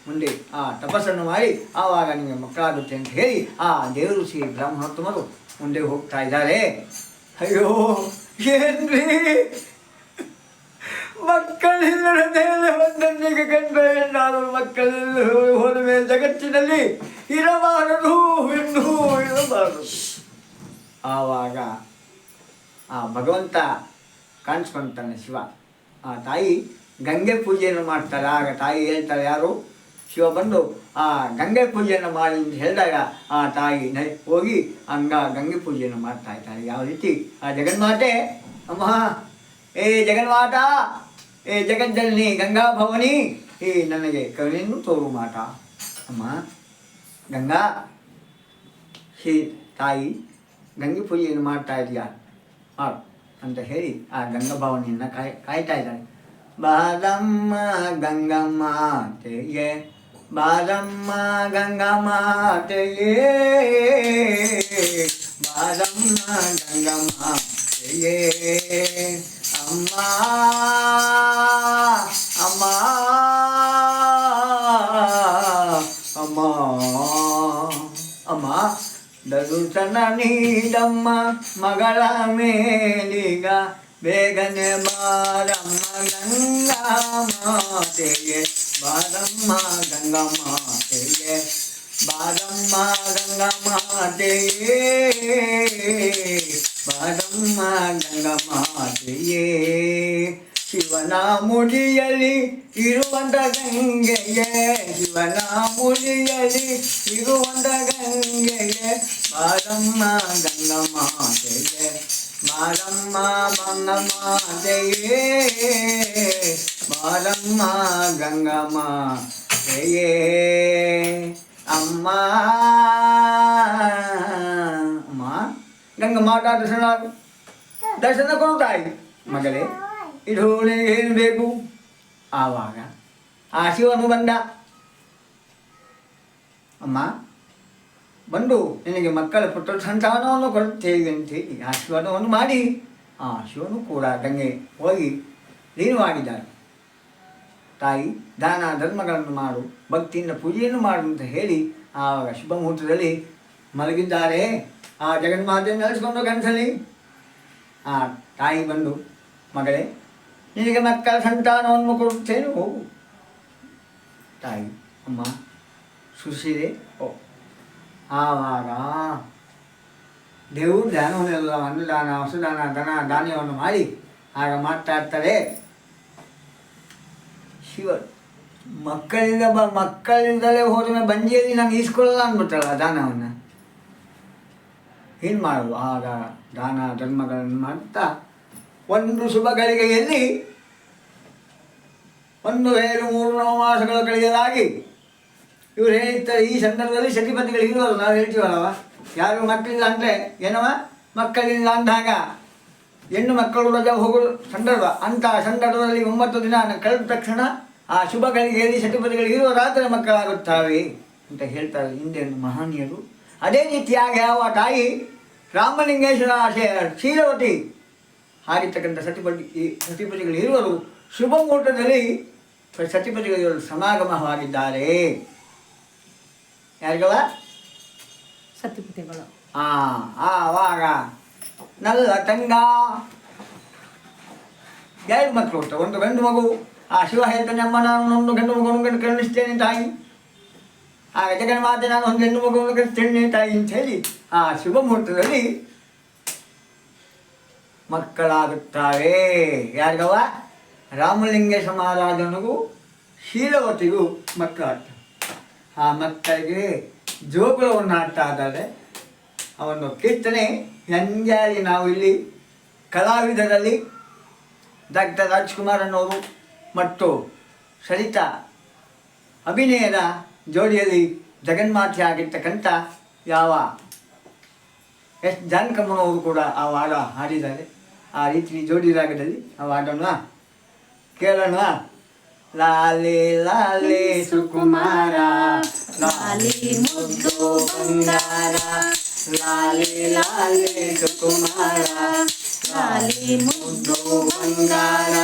ಮುಂದೆ ಆ ತಪಸ್ಸನ್ನು ಮಾಡಿ ಆವಾಗ ನಿಮಗೆ ಮಕ್ಕಳಾಗುತ್ತೆ ಅಂತ ಹೇಳಿ ಆ ದೇವಋಷಿ ಬ್ರಾಹ್ಮಣೋತ್ತಮರು ಮುಂದೆ ಹೋಗ್ತಾ ಇದ್ದಾರೆ. ಅಯ್ಯೋ ಏನ್ರಿ, ಮಕ್ಕಳಿಲ್ಲದ ಮೇಲೆ ಒಂದೊಂದಿಗೆ ಕಂಡ್ರೆ ಏನಾದರೂ ಮಕ್ಕಳೆಲ್ಲ ಹೋದ ಮೇಲೆ ಜಗತ್ತಿನಲ್ಲಿ ಇರಬಾರದು, ಇನ್ನೂ ಇರಬಾರದು. ಆವಾಗ ಆ ಭಗವಂತ ಕಾಣಿಸ್ಕೊಳ್ತಾನೆ ಶಿವ. ಆ ತಾಯಿ ಗಂಗೆ ಪೂಜೆಯನ್ನು ಮಾಡ್ತಾರೆ. ಆಗ ತಾಯಿ ಹೇಳ್ತಾರೆ, ಯಾರು ಶಿವ ಬಂದು ಆ ಗಂಗೆ ಪೂಜೆಯನ್ನು ಮಾಡಿ ಅಂತ ಹೇಳಿದಾಗ ಆ ತಾಯಿ ಹೋಗಿ ಗಂಗೆ ಪೂಜೆಯನ್ನು ಮಾಡ್ತಾ ಇದ್ದಾರೆ. ಯಾವ ರೀತಿ ಆ ಜಗನ್ಮಾತೆ, ಅಮ್ಮ ಏ ಜಗನ್ಮಾತ, ಏ ಜಗಜ್ಜನನಿ ಗಂಗಾ ಭವನಿ, ಏ ನನಗೆ ಕರುಣೆಯನ್ನು ತೋರು ಮಾತ. ಅಮ್ಮ ಗಂಗಾ, ತಾಯಿ ಗಂಗೆ ಪೂಜೆಯನ್ನು ಮಾಡ್ತಾ ಇದೆಯಾ ಮಾಡು ಅಂತ ಹೇಳಿ ಆ ಗಂಗಾ ಭವನಿಯನ್ನು ಕಾಯ್ತಾ ಇದ್ದಾಳೆ. ಬಾರಮ್ಮ ಗಂಗಮ್ಮಾತೆಯೇ, ಬಾರಮ್ಮ ಗಂಗಮ್ಮಾತೆಯೇ, ಬಾರಮ್ಮ ಗಂಗಮ್ಮಾತೆಯೇ, ಅಮ್ಮ ಅಮ್ಮ ಅಮ್ಮ ಅಮ್ಮ ದರುತನ ನೀಡಮ್ಮ ಮಗಳ ಮೇಲಿಗ, ಬೇಗನೆ ಬಾರಮ್ಮ ಗಂಗಾ ಮಾತೆಗೆ, ಬಾರಮ್ಮ ಗಂಗಾ ಮಾತೆಗೆ, ಬಾರಮ್ಮ ಗಂಗಾ ಮಾತೆಯೇ, ಬಾರಮ್ಮ ಗಂಗಾ ಮಾತೆಯೇ. ಶಿವ ಶಿವನ ಮುಡಿಯಲ್ಲಿ ಇರುವಂತ ಗಂಗೆಗೆ ಶಿವನ ಮುಡಿಯಲ್ಲಿ ಇರುವಂತ ಗಂಗೆಗೆ ಬಾರಮ್ಮ ಗಂಗಮಾತೆಗೆ ಬಾರಮ್ಮ ಗಂಗಮಾತೆಯೇ ಬಾರಮ್ಮ ಗಂಗಮಾತೆಯೇ ಅಮ್ಮ ಅಮ್ಮ ಗಂಗಮಾತ ದರ್ಶನ ಕೊಡ್ತಾಯಿ ಮಗಳೇ ಇದು ಏನು ಬೇಕು ಆವಾಗ ಆ ಶಿವನು ಬಂದ ಅಮ್ಮ ಬಂದು ನಿನಗೆ ಮಕ್ಕಳ ಪುತ್ರ ಸಂತಾನವನ್ನು ಕೊಡುತ್ತೇವೆ ಅಂತೇಳಿ ಆ ಶಿವನವನ್ನು ಮಾಡಿ ಆ ಶಿವನು ಕೂಡ ಗಂಗೆ ಹೋಗಿ ಲೀನವಾಗಿದ್ದಾರೆ. ತಾಯಿ ದಾನ ಧರ್ಮಗಳನ್ನು ಮಾಡು ಭಕ್ತಿಯಿಂದ ಪೂಜೆಯನ್ನು ಮಾಡು ಅಂತ ಹೇಳಿ ಆವಾಗ ಶುಭ ಮುಹೂರ್ತದಲ್ಲಿ ಮಲಗಿದ್ದಾರೆ. ಆ ಜಗನ್ಮಾತೆಯನ್ನು ನೆಲೆಸ್ಕೊಂಡು ಕನಸಲ್ಲಿ ಆ ತಾಯಿ ಬಂದು ಮಗಳೇ ನಿನಗೆ ಮಕ್ಕಳ ಸಂತಾನವನ್ನು ಕೊಡುತ್ತೇನೆ ಹೋಗು. ತಾಯಿ ಅಮ್ಮ ಸುಶೀಲೆ ಓ ಆವಾಗ ದೇವರು ಧ್ಯಾನವನ್ನೆಲ್ಲ ಅನ್ನದಾನ ವಸುದಾನ ಧನ ಧಾನ್ಯವನ್ನು ಮಾಡಿ ಆಗ ಮಾತಾಡ್ತಾರೆ. ಶಿವ ಮಕ್ಕಳಿಂದಲೇ ಹೋದ ಬಂಜಿಯಲ್ಲಿ ನಾನು ಈಸ್ಕೊಳ್ಳಲ್ಲ ಅಂದ್ಬಿಟ್ಟಲ್ಲ ದಾನವನ್ನು ಏನು ಮಾಡೋದು. ಆಗ ದಾನ ಧರ್ಮಗಳನ್ನು ಮಾಡ್ತಾ ಒಂದು ಶುಭ ಗಳಿಗೆಯಲ್ಲಿ 1-3 ಮಾಸಗಳ ಕಳೆಯಲಾಗಿ ಇವ್ರು ಹೇಳ್ತಾರೆ. ಈ ಸಂದರ್ಭದಲ್ಲಿ ಸತಿಪತಿಗಳು ಇರುವಲ್ಲ, ನಾವು ಹೇಳ್ತೀವಲ್ಲವ ಯಾರು ಮಕ್ಕಳಿಲ್ಲ ಅಂದರೆ ಏನವ ಮಕ್ಕಳಿಲ್ಲ ಅಂದಾಗ ಹೆಣ್ಣು ಮಕ್ಕಳು ರಜೆ ಹೋಗೋ ಸಂದರ್ಭ. ಅಂಥ ಸಂದರ್ಭದಲ್ಲಿ 9 ದಿನ ಕಳೆದ ತಕ್ಷಣ ಆ ಶುಭ ಗಳಿಗೆಯಲ್ಲಿ ಸತಿಪತಿಗಳು ಇರುವ ರಾತ್ರಿ ಮಕ್ಕಳಾಗುತ್ತವೆ ಅಂತ ಹೇಳ್ತಾರೆ ಹಿಂದೆ ಮಹನೀಯರು. ಅದೇ ರೀತಿಯಾಗಿ ಯಾವ ತಾಯಿ ರಾಮಲಿಂಗೇಶ್ವರ ಶೀಲವತಿ ಹಾಗಿರ್ತಕ್ಕಂಥ ಸತಿಪತಿಗಳು ಇರುವರು ಶುಭ ಮುಹೂರ್ತದಲ್ಲಿ ಸತಿಪತಿಗಳು ಸಮಾಗಮವಾಗಿದ್ದಾರೆ. ಯಾರಿಗವ ಸತಿಪತಿಗಳು. ಆವಾಗ ನಲ್ಲ ತಂಗ 2 ಮಕ್ಕಳು ಹುಟ್ಟು, ಒಂದು ಗಂಡು ಮಗು. ಆ ಶಿವ ಹೇಳ್ತಾನೆ ಅಮ್ಮ ನಾನು ಒಂದು ಗಂಡು ಮಗುವನ್ನು ಕರುಣಿಸ್ತೇನೆ ತಾಯಿ. ಆಗ ಜಗನ್ಮಾತೆ ನಾನು ಒಂದು ಹೆಣ್ಣು ಮಗುವನ್ನು ಕರುಣಿಸ್ತೇನೆ ತಾಯಿ ಅಂತ ಹೇಳಿ ಆ ಶುಭ ಮುಹೂರ್ತದಲ್ಲಿ ಮಕ್ಕಳಾಗುತ್ತಾರೆ. ಯಾರಿಗವ ರಾಮಲಿಂಗೇಶ ಮಹಾರಾಜನಿಗೂ ಶೀಲವತಿಗೂ ಮಕ್ಕಳಾಗ್ತವೆ. ಆ ಮಕ್ಕಳಿಗೆ ಜೋಗುಳವನ್ನು ಆಡ್ತಾ ಇದ್ದಾರೆ. ಅವನು ಕೀರ್ತನೆ ಹೆಂಗಾಗಿ ನಾವು ಇಲ್ಲಿ ಕಲಾವಿದರಲ್ಲಿ ಡಾಕ್ಟರ್ ರಾಜ್ಕುಮಾರ್ ಅನ್ನೋರು ಮತ್ತು ಸರಿತಾ ಅಭಿನಯದ ಜೋಡಿಯಲ್ಲಿ ಜಗನ್ಮಾತೆ ಆಗಿರ್ತಕ್ಕಂಥ ಯಾವ ಎಸ್ ಜಾನಕಮ್ಮನವರು ಕೂಡ ಆ ಹಾಡ ಹಾಡಿದ್ದಾರೆ. ಆ ರೀತಿ ಜೋಡಿ ರಾಗದಲ್ಲಿ ಆ ಹಾಡೋಣ ಕೇಳೋಣ. ಲಾಲೆ ಲಾಲೆ ಸುಕುಮಾರ ಲಾಲಿ ಮುದ್ದು ಬಂಗಾರ ಲಾಲೆ ಲಾಲೆ ಸುಕುಮಾರ ಲಾಲಿ ಮುದ್ದು ಬಂಗಾರ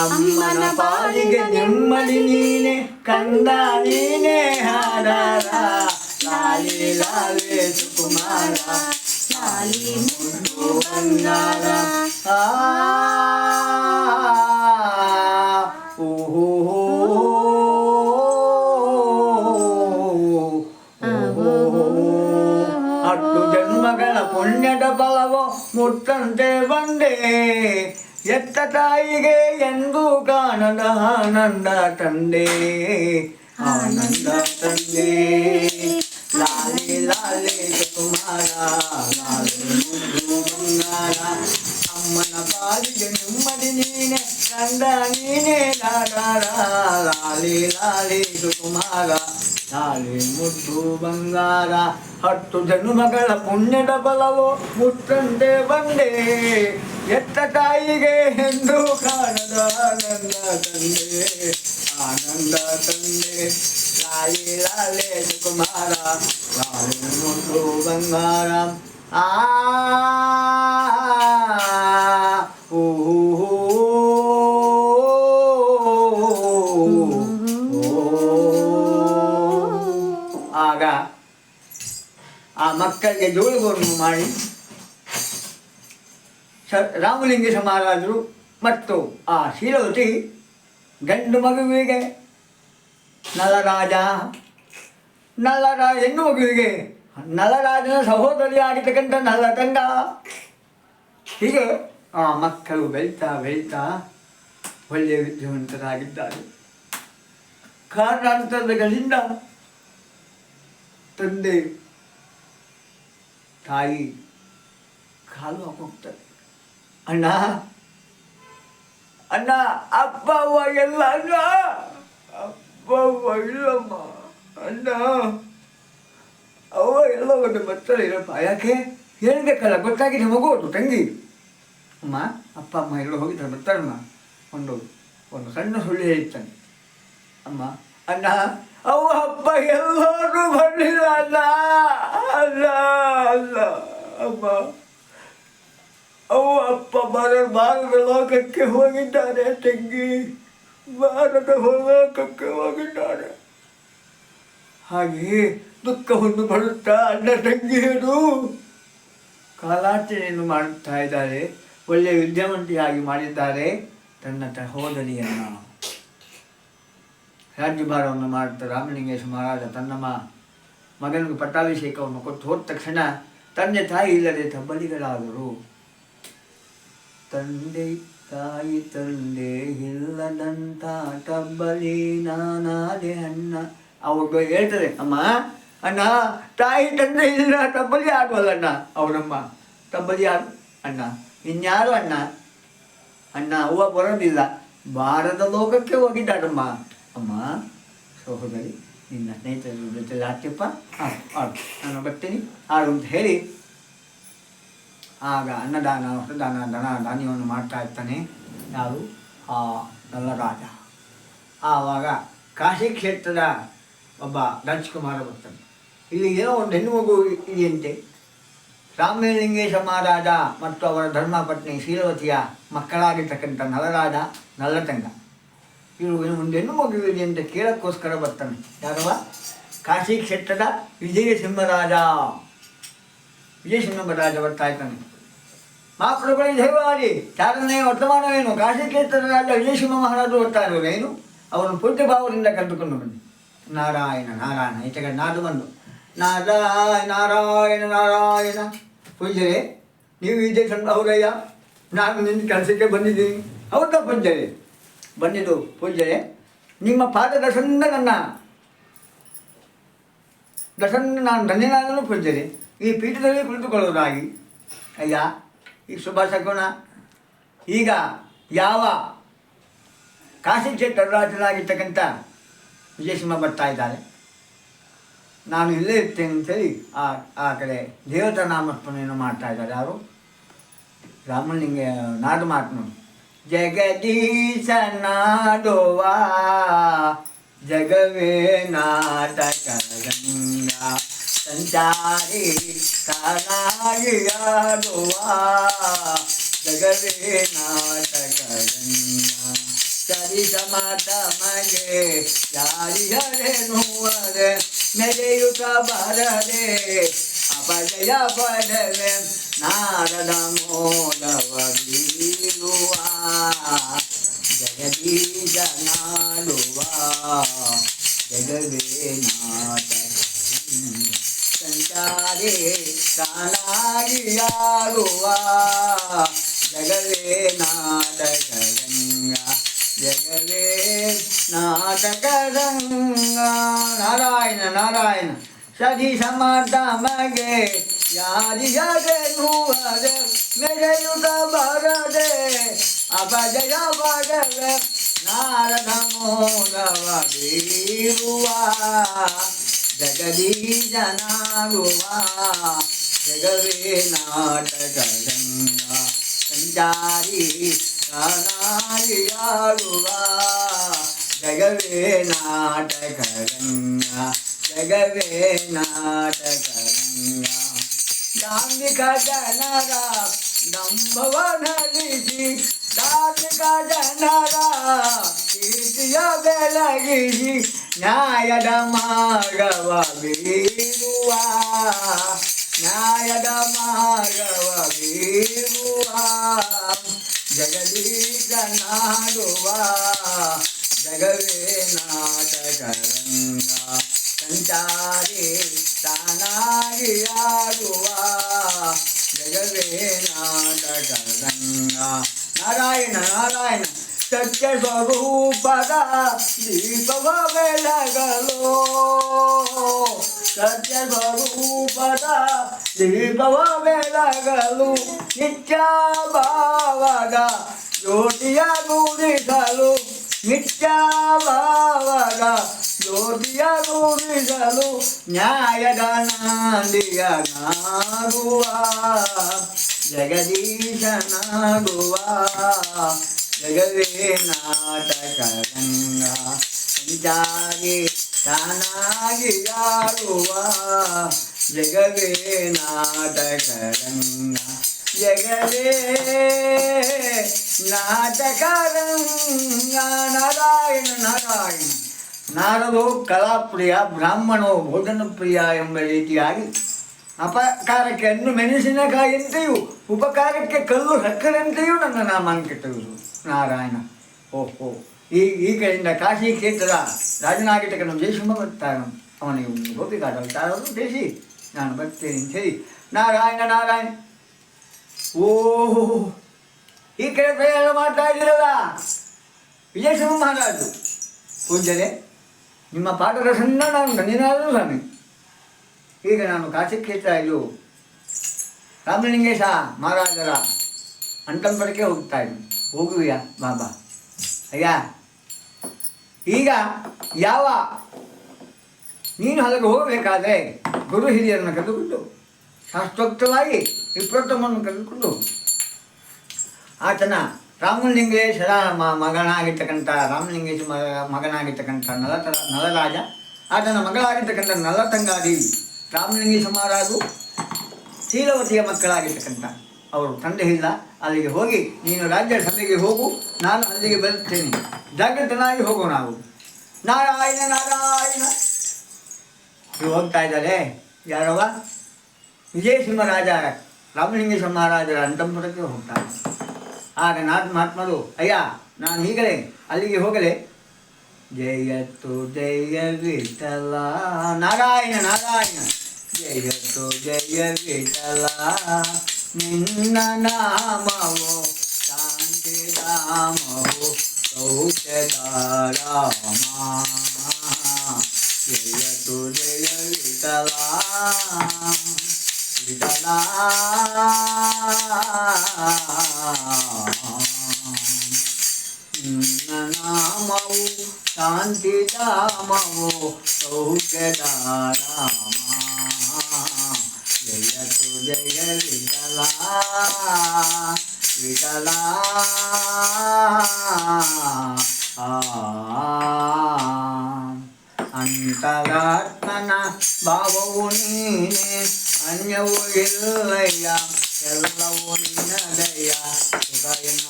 ಅಮ್ಮನ ಪಾಲಿಗೆ ನೆಮ್ಮದಿ ನೀನೆ ಕಂದ ನೀನೆ ಹಾಡಾರ ಲಾಲಿ ಲಾಲೆ ಸುಕುಮಾರ ಲಾಲಿ ಮುದ್ದು ಬಂಗಾರ. ಹತ್ತು ಜನ್ಮಗಳ ಪುಣ್ಯದ ಫಲವೋ ಮುಟ್ಟಂತೆ ಬಂದೆ ಎತ್ತ ತಾಯಿಗೆ ಎಂದು ಕಾಣದ ಆನಂದ ತಂದೆ ಆನಂದ ತಂದೆ. ಲಾಲೆ ಲಾಲೆ ಸುಕುಮಾರ ಲಾಲೆ ಮುದ್ದು ಬಂಗಾರ ಅಮ್ಮನ ಪಾಲಿಗೆ ನೆಮ್ಮದಿ ನೀನೆ ಕಂದ ನೀನೆ ಲಾಡಾರ ಲಾಲೆ ಲಾಲೆ ಸುಕುಮಾರ ಲಾಲೆ ಮುದ್ದು ಬಂಗಾರ. 10 ಜನ್ಮಗಳ ಪುಣ್ಯದ ಫಲವೋ ಮುಟ್ಟಂತೆ ಬಂದೆ ಎತ್ತ ತಾಯಿಗೆ ಎಂದು ಕಾಣದ ಆನಂದ ತಂದೆ ಆನಂದ ತಂದೆ. ಲಾಲೆ ಲಾಲೆ ಸುಕುಮಾರ ಲಾಲೆ ಮುದ್ದು ಬಂಗಾರ. ಆಗ ಆ ಮಕ್ಕಳಿಗೆ ಜೋಳುಗಳನ್ನು ಮಾಡಿ ರಾಮಲಿಂಗೇಶ ಮಹಾರಾಜರು ಮತ್ತು ಆ ಶೀಲವತಿ ಗಂಡು ಮಗುವಿಗೆ ನಳರಾಜ ಹೆಣ್ಣು ಮಗುವಿಗೆ ನಳರಾಜನ ಸಹೋದರಿ ಆಗಿರ್ತಕ್ಕಂಥ ನಳತಂಗ. ಹೀಗೆ ಆ ಮಕ್ಕಳು ಬೆಳೀತಾ ಒಳ್ಳೆಯ ವಿದ್ಯಾವಂತರಾಗಿದ್ದಾರೆ. ಕಾರಣಾಂತರಗಳಿಂದ ತಂದೆ ತಾಯಿ ಕಾಲು ಹಾಕೋಗ್ತಾರೆ. ಅಣ್ಣ ಅಣ್ಣ ಅಪ್ಪ ಅವ್ವ ಎಲ್ಲ ಅಣ್ಣ, ಅಪ್ಪ ಅವ್ವ ಇಲ್ಲಮ್ಮ ಅಣ್ಣ, ಅವ್ವ ಎಲ್ಲ ಒಂದು ಬರ್ತಾರೆ ಇರಪ್ಪ. ಯಾಕೆ ಹೇಳ್ಬೇಕಲ್ಲ, ಗೊತ್ತಾಗಿದೆ ಮಗೋದು ತಂಗಿ. ಅಮ್ಮ ಅಪ್ಪ ಅಮ್ಮ ಎಲ್ಲ ಹೋಗಿದ್ದಾರೆ ಬರ್ತಾರಮ್ಮ. ಒಂದು ಸಣ್ಣ ಸುಳ್ಳು ಹೇಳ್ತಾನೆ. ಅಮ್ಮ ಅಣ್ಣ ಅವ್ವ ಅಪ್ಪ ಎಲ್ಲರೂ ಬರಲಿಲ್ಲ ಅಲ್ಲ ಅಲ್ಲ ಅಲ್ಲ ಅಮ್ಮ, ಅವ್ವ ಅಪ್ಪ ಭಾರತ ಲೋಕಕ್ಕೆ ಹೋಗಿದ್ದಾರೆ ತಂಗಿ, ಭಾರತ ಲೋಕಕ್ಕೆ ಹೋಗಿದ್ದಾರೆ. ಹಾಗೆಯೇ ದುಃಖವನ್ನು ಬರುತ್ತಾ ಅಣ್ಣ ತಂಗಿಯರು ಕಾಲಾಚರಣೆಯನ್ನು ಮಾಡುತ್ತಾ ಇದ್ದಾರೆ. ಒಳ್ಳೆಯ ವಿದ್ಯಾವಂತಿಯಾಗಿ ಮಾಡಿದ್ದಾರೆ. ತನ್ನ ಸಹೋದರಿಯನ್ನು ರಾಜ್ಯಭಾರವನ್ನು ಮಾಡುತ್ತಾ ರಾಮಲಿಂಗೇಶ ಮಹಾರಾಜ ತನ್ನ ಮಗನಿಗೆ ಪಟ್ಟಾಭಿಷೇಕವನ್ನು ಕೊಟ್ಟು ಹೋದ ತಕ್ಷಣ ತಂದೆ ತಾಯಿ ಇಲ್ಲದೆ ತಬ್ಬಲಿಗಳಾದರು. ತಂದೆ ತಾಯಿ ತಂದೆ ಇಲ್ಲದಂತ ತಬ್ಬಲಿ ನಾನಾದೆ ಅಣ್ಣ. ಅವ್ರು ಹೇಳ್ತಾರೆ, ಅಮ್ಮ ಅಣ್ಣ ತಾಯಿ ತಂದೆ ಇಲ್ಲ ತಬ್ಬಲಿ ಆಡುವಲ್ಲಣ್ಣ. ಅವರಮ್ಮ ತಬ್ಬಲಿ ಆಡು ಅಣ್ಣ, ಇನ್ಯಾರು ಅಣ್ಣ? ಅಣ್ಣ ಅವ್ವ ಬರೋದಿಲ್ಲ, ಭಾರತ ಲೋಕಕ್ಕೆ ಹೋಗಿದ್ದಾರಮ್ಮ. ಅಮ್ಮ ಸಹೋದರಿ ನಿನ್ನ ಸ್ನೇಹಿತರ ಜೊತೆ ಆಡ್ತಿಪ್ಪ, ಆಡು ನಾನು ಬರ್ತೀನಿ ಆಡು ಅಂತ ಹೇಳಿ ಆಗ ಅನ್ನದಾನ ಹೊಸದಾನ ಧಾನ್ಯವನ್ನು ಮಾಡ್ತಾ ಇರ್ತಾನೆ. ಯಾರು? ಆ ನಲ್ಲರಾಜ. ಆವಾಗ ಕಾಶಿ ಕ್ಷೇತ್ರದ ಒಬ್ಬ ರಾಜ್ಕುಮಾರ ಬರ್ತಾನೆ. ಇಲ್ಲಿ ಏನೋ ಒಂದು ಹೆಣ್ಣು ಮಗು ಇದೆಯಂತೆ. ರಾಮಲಿಂಗೇಶ ಮಹಾರಾಜ ಮತ್ತು ಅವರ ಧರ್ಮಪತ್ನಿ ಶೀಲವತಿಯ ಮಕ್ಕಳಾಗಿರ್ತಕ್ಕಂಥ ನಲರಾಜ ನಲ್ಲತಂಗ ಇವರು ಒಂದು ಹೆಣ್ಣು ಮಗು ಇದೆ ಅಂತ ಕೇಳೋಕ್ಕೋಸ್ಕರ ಬರ್ತಾನೆ. ಯಾರವ? ಕಾಶಿ ಕ್ಷೇತ್ರದ ವಿಜಯಸಿಂಹರಾಜ ಬರ್ತಾ ಇದ್ದಾನೆ. ಮಹಾಪ್ರಭುಗಳ ದೈವಾದಿ ಚಾರನೇ ವರ್ತಮಾನವೇನು? ಕಾಶಿ ಕ್ಷೇತ್ರದ ರಾಜ ವಿಜಯಸಿಂಹ ಮಹಾರಾಜರು ಬರ್ತಾ ಇರೋರು ಏನು? ಅವರನ್ನು ಪೂಜ್ಯ ಭಾವದಿಂದ ಕರೆದುಕೊಂಡು ಬನ್ನಿ. ನಾರಾಯಣ ನಾರಾಯಣ ಈಚೆಗೆ ನಾದು ಬಂದು ನಾರಾಯಣ ನಾರಾಯಣ ನಾರಾಯಣ. ಪೂಜ್ಯರೇ ನೀವು ಇದೇ ಸಣ್ಣ ಅವರಯ್ಯ, ನಾನು ನಿನ್ನ ಕೆಲಸಕ್ಕೆ ಬಂದಿದ್ದೀನಿ. ಹೌದಾ ಪೂಜ್ಯರೇ? ಬಂದಿದ್ದು ಪೂಜ್ಯರೇ, ನಿಮ್ಮ ಪಾದ ದರ್ಶನದಿಂದ ನಾನು ಧನ್ಯನಾದನು ಪೂಜ್ಯರೇ. ಈ ಪೀಠದಲ್ಲಿ ಕುಳಿತುಕೊಳ್ಳೋದಾಗಿ ಅಯ್ಯ ಈ ಶುಭ ಶಕುನ. ಈಗ ಯಾವ ಕಾಶಿ ಕ್ಷೇತ್ರ ರಾಜನಾಗಿರ್ತಕ್ಕಂಥ ವಿಜಯಸಿಂಹ ಬರ್ತಾ ಇದ್ದಾರೆ, ನಾನು ಇಲ್ಲೇ ಇರ್ತೇನೆ ಅಂತೇಳಿ ಆ ಕಡೆ ದೇವತಾ ನಾಮಸ್ಮರಣೆಯನ್ನು ಮಾಡ್ತಾ ಇದ್ದಾರೆ. ಯಾರು? ರಾಮಲಿಂಗ ನಾಡು ಮಾತನು ಜಗದೀಶ ನಾಡುವ ಜಗವೇ ನಾಟಕ ಗಂಗ ಸಂಚಾರಿ ಕಾನಾಗಿಯಾಡುವ ಜಗವೇ ನಾಟಕ ಗಂಗ ಸರಿ ಸಮತ ಮಗೆ ಯಾರಿಗರೇನುವರೆ ನೆಲೆಯುತ ಬರದೆ ಅಪಜಯ ಪಡವೆ ನಾರದ ಮೋದವ ಬೀಳುವ ಜಗದೀಶ ನಾಡುವ ಜಗವೇ ನಾಟಕ ಸಂಚಾರಿ ಕಾನಾಗಿಯಾಡುವ ಜಗವೇ ನಾಟಕ ಗಂಗ ಜಗವೇ ನಾಟಕ ರಂಗ. ನಾರಾಯಣ ನಾರಾಯಣ ಸದಿ ಸಮರ್ಥ ಮಗೆ ಯಾರಿಗದೆ ನೂವರೆ ಮೆರೆಯುತ ಬರದೆ ಅಪಜಯ ಬರವೆ ನಾರದ ಮೋದವ ಬೀರುವ ಜಗದೀಶ ನಾಡುವ ಜಗವೇ ನಾಟಕ ರಂಗ ಸಂಚಾರಿ ಕಾನಾಗಿಯಾಡುವ ಜಗವೇ ನಾಟಕ ರಂಗ ಜಗವೇ ನಾಟಕ ರಂಗ. ಧಾರ್ಮಿಕ ಜನರ ದಂಭವನಲಿಸಿ ಧಾರ್ಮಿಕ ಜನರ ಕೀರ್ತಿಯ ಬೆಳಗಿಸಿ ನ್ಯಾಯದ ಮಾರ್ಗವ ಬೀರುವ ನ್ಯಾಯದ ಮಾರ್ಗವ ಬೀರುವ ಜಗದೀಶ ನಾಡುವ ಜಗವೇ ನಾಟಕ ರಂಗ ಸಂಚಾರಿ ತಾನಾಗಿಯಾಡುವ ಜಗವೇ ನಾಟಕ ರಂಗ. ನಾರಾಯಣ ನಾರಾಯಣ ಸತ್ಯ ಸ್ವರೂಪದ ದೀಪವ ಬೆಳಗಲು ಸತ್ಯ ಸ್ವರೂಪದ ದೀಪವ ಬೆಳಗಲು ನಿತ್ಯ ಭಾವದ ಜ್ಯೋತಿಯ ಗುರಿಸಲು ನಿತ್ಯ ಭಾವದ ಜ್ಯೋತಿಯ ಗುರಿಸಲು ನ್ಯಾಯದ ನಾಂದಿಯನಾಗುವ ಜಗದೀಶನಾಗುವ ಜಗವೇ ನಾಟಕರಂಗ ಸಂಚಾರಿ ತಾನಾಗಿ ಆಡುವ ಜಗವೇ ನಾಟಕರಂಗ ಜಗವೇ ನಾಟಕರಂಗ ನಾರಾಯಣ ನಾರಾಯಣ. ನಾರದೋ ಕಲಾಪ್ರಿಯ, ಬ್ರಾಹ್ಮಣೋ ಭೋಜನ ಪ್ರಿಯ ಎಂಬ ರೀತಿಯಾಗಿ ಅಪಕಾರಕ್ಕೆ ಹಣ್ಣು ಮೆಣಸಿನಕಾಯಿಯಂತೆಯೂ ಉಪಕಾರಕ್ಕೆ ಕಲ್ಲು ಸಕ್ಕರೆಂತೆಯೂ ನನ್ನ ನಾಮಾಂಕಿತ ತೆಗೆದು ನಾರಾಯಣ. ಓಹೋ, ಈ ಕಡೆಯಿಂದ ಕಾಶಿ ಕ್ಷೇತ್ರದ ರಾಜನಾಗಿರ್ತಕ್ಕಂಥ ಜಯಸಿಂಹ ಬರ್ತಾನೆ. ಅವನಿಗೆ ಒಂದು ಗೋಪಿಕಾಡಲು ತಿಳಿಸಿ ನಾನು ಬರ್ತೇನೆ ಅಂತ ಹೇಳಿ ನಾರಾಯಣ ನಾರಾಯಣ. ಓಹೋ, ಈ ಕಡೆ ಪ್ರಯಾಣ ಮಾಡ್ತಾ ಇದ್ದೀರಲ್ಲ ವಿಜಯಸಿಂಹ ಮಹಾರಾಜರು. ಪೂಜ್ಯರೇ, ನಿಮ್ಮ ಪಾಠದ ಸಣ್ಣ ನಾನು ಧನ್ಯನಾದರೂ ಸ್ವಾಮಿ. ಈಗ ನಾನು ಕಾಶಿ ಕ್ಷೇತ್ರ ಇದು ರಾಮಲಿಂಗೇಶ ಮಹಾರಾಜರ ಅಂಟಂಪಡಕ್ಕೆ ಹೋಗ್ತಾ ಇದ್ದೀನಿ. ಹೋಗುವಿಯಾ ಬಾಬಾ? ಅಯ್ಯ, ಈಗ ಯಾವ ನೀನು ಅಲ್ಲಿಗೆ ಹೋಗಬೇಕಾದ್ರೆ ಗುರು ಹಿರಿಯರನ್ನು ಕರೆದುಕೊಂಡು ಶಾಸ್ತ್ರೋಕ್ತವಾಗಿ ವಿಪ್ರೋತ್ತಮವನ್ನು ಕರೆದುಕೊಂಡು ಆತನ ರಾಮಲಿಂಗೇಶ್ವರ ಮಗನಾಗಿರ್ತಕ್ಕಂಥ ರಾಮಲಿಂಗೇಶ ಮಗನಾಗಿರ್ತಕ್ಕಂಥ ನಲರಾಜ, ಆತನ ಮಗಳಾಗಿರ್ತಕ್ಕಂಥ ನಲತಂಗಾದೇವಿ, ರಾಮಲಿಂಗೇಶ ಮಹಾರಾಜು ಶೀಲವತಿಯ ಮಕ್ಕಳಾಗಿರ್ತಕ್ಕಂಥ ಅವರು ತಂದೆ ಇಲ್ಲ. ಅಲ್ಲಿಗೆ ಹೋಗಿ ನೀನು ರಾಜ್ಯ ಸಭೆಗೆ ಹೋಗು, ನಾನು ಅಲ್ಲಿಗೆ ಬರುತ್ತೇನೆ. ಜಾಗೃತನಾಗಿ ಹೋಗು ನಾವು. ನಾರಾಯಣ ನಾರಾಯಣ. ಇವು ಹೋಗ್ತಾ ಇದ್ದಾರೆ. ಯಾರವ? ವಿಜಯಸಿಂಹ ರಾಜ ರಾಮಲಿಂಗೇಶ ಮಹಾರಾಜರ ಅಂತಂಪುರಕ್ಕೆ ಹೋಗ್ತಾರೆ. ಆಗ ನಾಥ ಮಹಾತ್ಮರು, ಅಯ್ಯ ನಾನು ಈಗಲೇ ಅಲ್ಲಿಗೆ ಹೋಗಲೇ. ಜಯತ್ತು ಜಯ ವಿಠಲ ನಾರಾಯಣ ನಾರಾಯಣ. ಜಯತ್ತು ಜಯ ವಿಠಲ ನಿನ್ನ ನಾಮವು ಶಾಂತಿಧಾಮವು ಸೌಖ್ಯಧಾರಾಮ. ಜಯತ್ತು ಜಯ ವಿಠಲ ವಿಠಲ ನಿನ್ನ ನಾಮವು ಶಾಂತಿಧಾಮವು ಸೌಖ್ಯಧಾರಾಮ. ಜಯತು ಜಯ ವಿಠಲ ವಿಠಲ. ಅಂತರಾತ್ಮನ ಭಾವವು ನೀನೆ, ಅನ್ಯವು ಇಲ್ಲಯ್ಯ, ಎಲ್ಲವೂ ನಿನ್ನದಯ್ಯ. ಸುಖ ಎನ್ನ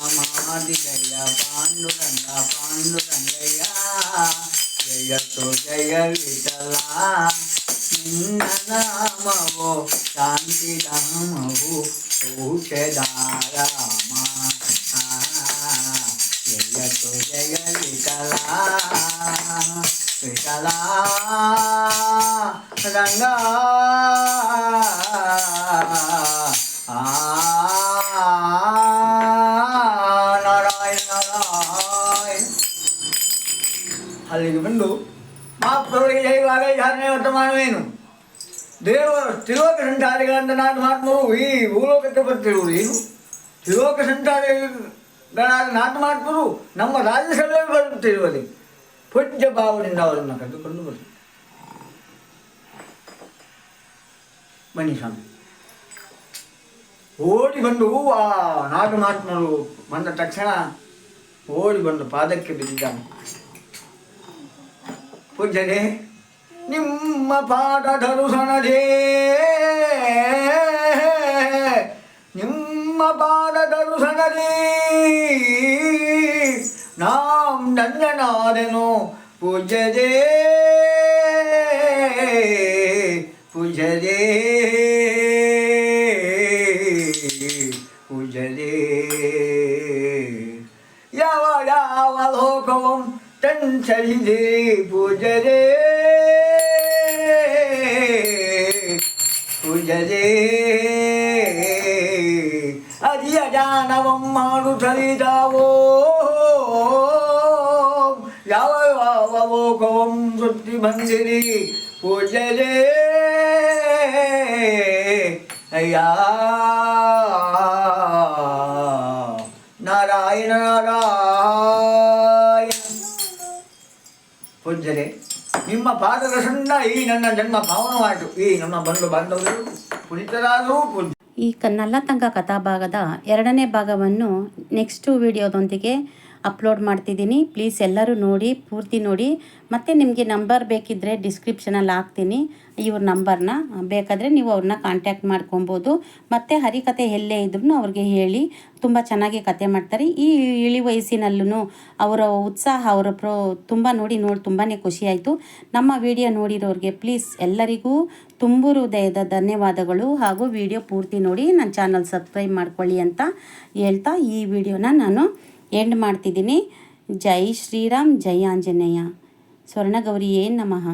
ಮಾಡಿದಯ್ಯ ಪಾಂಡುರಂಗ ಪಾಂಡುರಂಗಯ್ಯ. ಜಯತು ಜಯ ವಿಠಲ ನಿನ್ನ ನಾಮವು ಶಾಂತಿಧಾಮವು ಸೌಖ್ಯಧಾರಾಮ. ಜಯತು ಜಯ ವಿಠಲ ವಿಠಲ ರಂಗ. ನಾರಾಯಣ ನಾರಾಯಣ. ಅಲ್ಲಿಗೆ ಬಂದು ಮಹಾಪ್ರಭುಗಳಿಗೆ ಜೈವಾಗ ಧಾರಣೆ ವರ್ತಮಾನವೇನು? ದೇವರು ತ್ರಿಲೋಕ ಸಂಚಾರಿಗಳಂತ ನಾನು ಮಹಾತ್ಮರು ಈ ಭೂಲೋಕಕ್ಕೆ ಬರ್ತಿರುವುದು ಏನು? ತ್ರಿಲೋಕ ಸಂಚಾರಿಗಳಾದ ನಾಥ ಮಹಾತ್ಮರು ನಮ್ಮ ರಾಜ್ಯಸಭೆಗೆ ಬರುತ್ತಿರುವುದೇ ಪೂಜ್ಯ ಭಾವದಿಂದ ಅವರನ್ನು ಕರೆದುಕೊಂಡು ಬರು. ಬನ್ನಿ ಸ್ವಾಮಿ. ಓಡಿ ಬಂದು ಆ ನಾಥ ಮಹಾತ್ಮರು ಬಂದ ತಕ್ಷಣ ಓಡಿ ಬಂದು ಪಾದಕ್ಕೆ ಬಿದ್ದಿದ್ದಾನೆ. ಪೂಜ್ಯರೇ, ನಿಮ್ಮ ಪಾದ ದರುಸನದೇ, ನಿಮ್ಮ ಪಾದ ದರುಸನದೇ ನಾಂ ಧನ್ಯನಾದೆನು. ಪೂಜ್ಯರೇ ಪೂಜ್ಯರೇ ಪೂಜ್ಯರೇ. ಯಾವ ಯಾವ ಲೋಕವು ಸಂಚರಿಸಿ ಪೂಜ್ಯರೇ ಪೂಜ್ಯರೇ. ಅದಿಯ ಜಾನವಂ ಮಾಡು ಸರಿದಾವೋ ಯಾವ ಲೋಕವಂ ವೃತ್ತಿ ಬಂದಿರಿ ಪೂಜಲೇ ಅಯ್ಯ ನಾರಾಯಣ ನಾರಾಯಣ. ಪೂಜ್ಯರೇ, ನಿಮ್ಮ ಪಾದದರ್ಶನದಿಂದ ಈ ನನ್ನ ಜನ್ಮ ಪಾವನವಾಯಿತು. ಈ ನಮ್ಮ ಬಂಧು ಬಾಂಧವರು ಪುನೀತರಾದರೂ ಪೂಜ್ಯ. ಈ ನಲ್ಲತಂಗ ಕಥಾಭಾಗದ 2ನೇ ಭಾಗವನ್ನು ನೆಕ್ಸ್ಟು ವಿಡಿಯೋದೊಂದಿಗೆ ಅಪ್ಲೋಡ್ ಮಾಡ್ತಿದ್ದೀನಿ. ಪ್ಲೀಸ್ ಎಲ್ಲರೂ ನೋಡಿ, ಪೂರ್ತಿ ನೋಡಿ. ಮತ್ತು ನಿಮಗೆ ನಂಬರ್ ಬೇಕಿದ್ದರೆ ಡಿಸ್ಕ್ರಿಪ್ಷನಲ್ಲಿ ಹಾಕ್ತೀನಿ ಇವ್ರ ನಂಬರ್ನ. ಬೇಕಾದರೆ ನೀವು ಅವ್ರನ್ನ ಕಾಂಟ್ಯಾಕ್ಟ್ ಮಾಡ್ಕೊಬೋದು. ಮತ್ತು ಹರಿಕತೆ ಎಲ್ಲೇ ಇದ್ರೂ ಅವ್ರಿಗೆ ಹೇಳಿ, ತುಂಬ ಚೆನ್ನಾಗಿ ಕತೆ ಮಾಡ್ತಾರೆ. ಈ ಇಳಿ ವಯಸ್ಸಿನಲ್ಲೂ ಅವರ ಉತ್ಸಾಹ, ಅವರ ತುಂಬ ನೋಡಿ ತುಂಬಾ ಖುಷಿಯಾಯಿತು. ನಮ್ಮ ವಿಡಿಯೋ ನೋಡಿರೋರಿಗೆ ಪ್ಲೀಸ್ ಎಲ್ಲರಿಗೂ ತುಂಬು ಹೃದಯದ ಧನ್ಯವಾದಗಳು. ಹಾಗೂ ವಿಡಿಯೋ ಪೂರ್ತಿ ನೋಡಿ ನನ್ನ ಚಾನಲ್ ಸಬ್ಸ್ಕ್ರೈಬ್ ಮಾಡ್ಕೊಳ್ಳಿ ಅಂತ ಹೇಳ್ತಾ ಈ ವಿಡಿಯೋನ ನಾನು ಎಂಡ್ ಮಾಡ್ತಿದ್ದೀನಿ. ಜೈ ಶ್ರೀರಾಮ್, ಜೈ ಆಂಜನೇಯ. ಸ್ವರ್ಣಗೌರಿಯೇ ನಮಃ.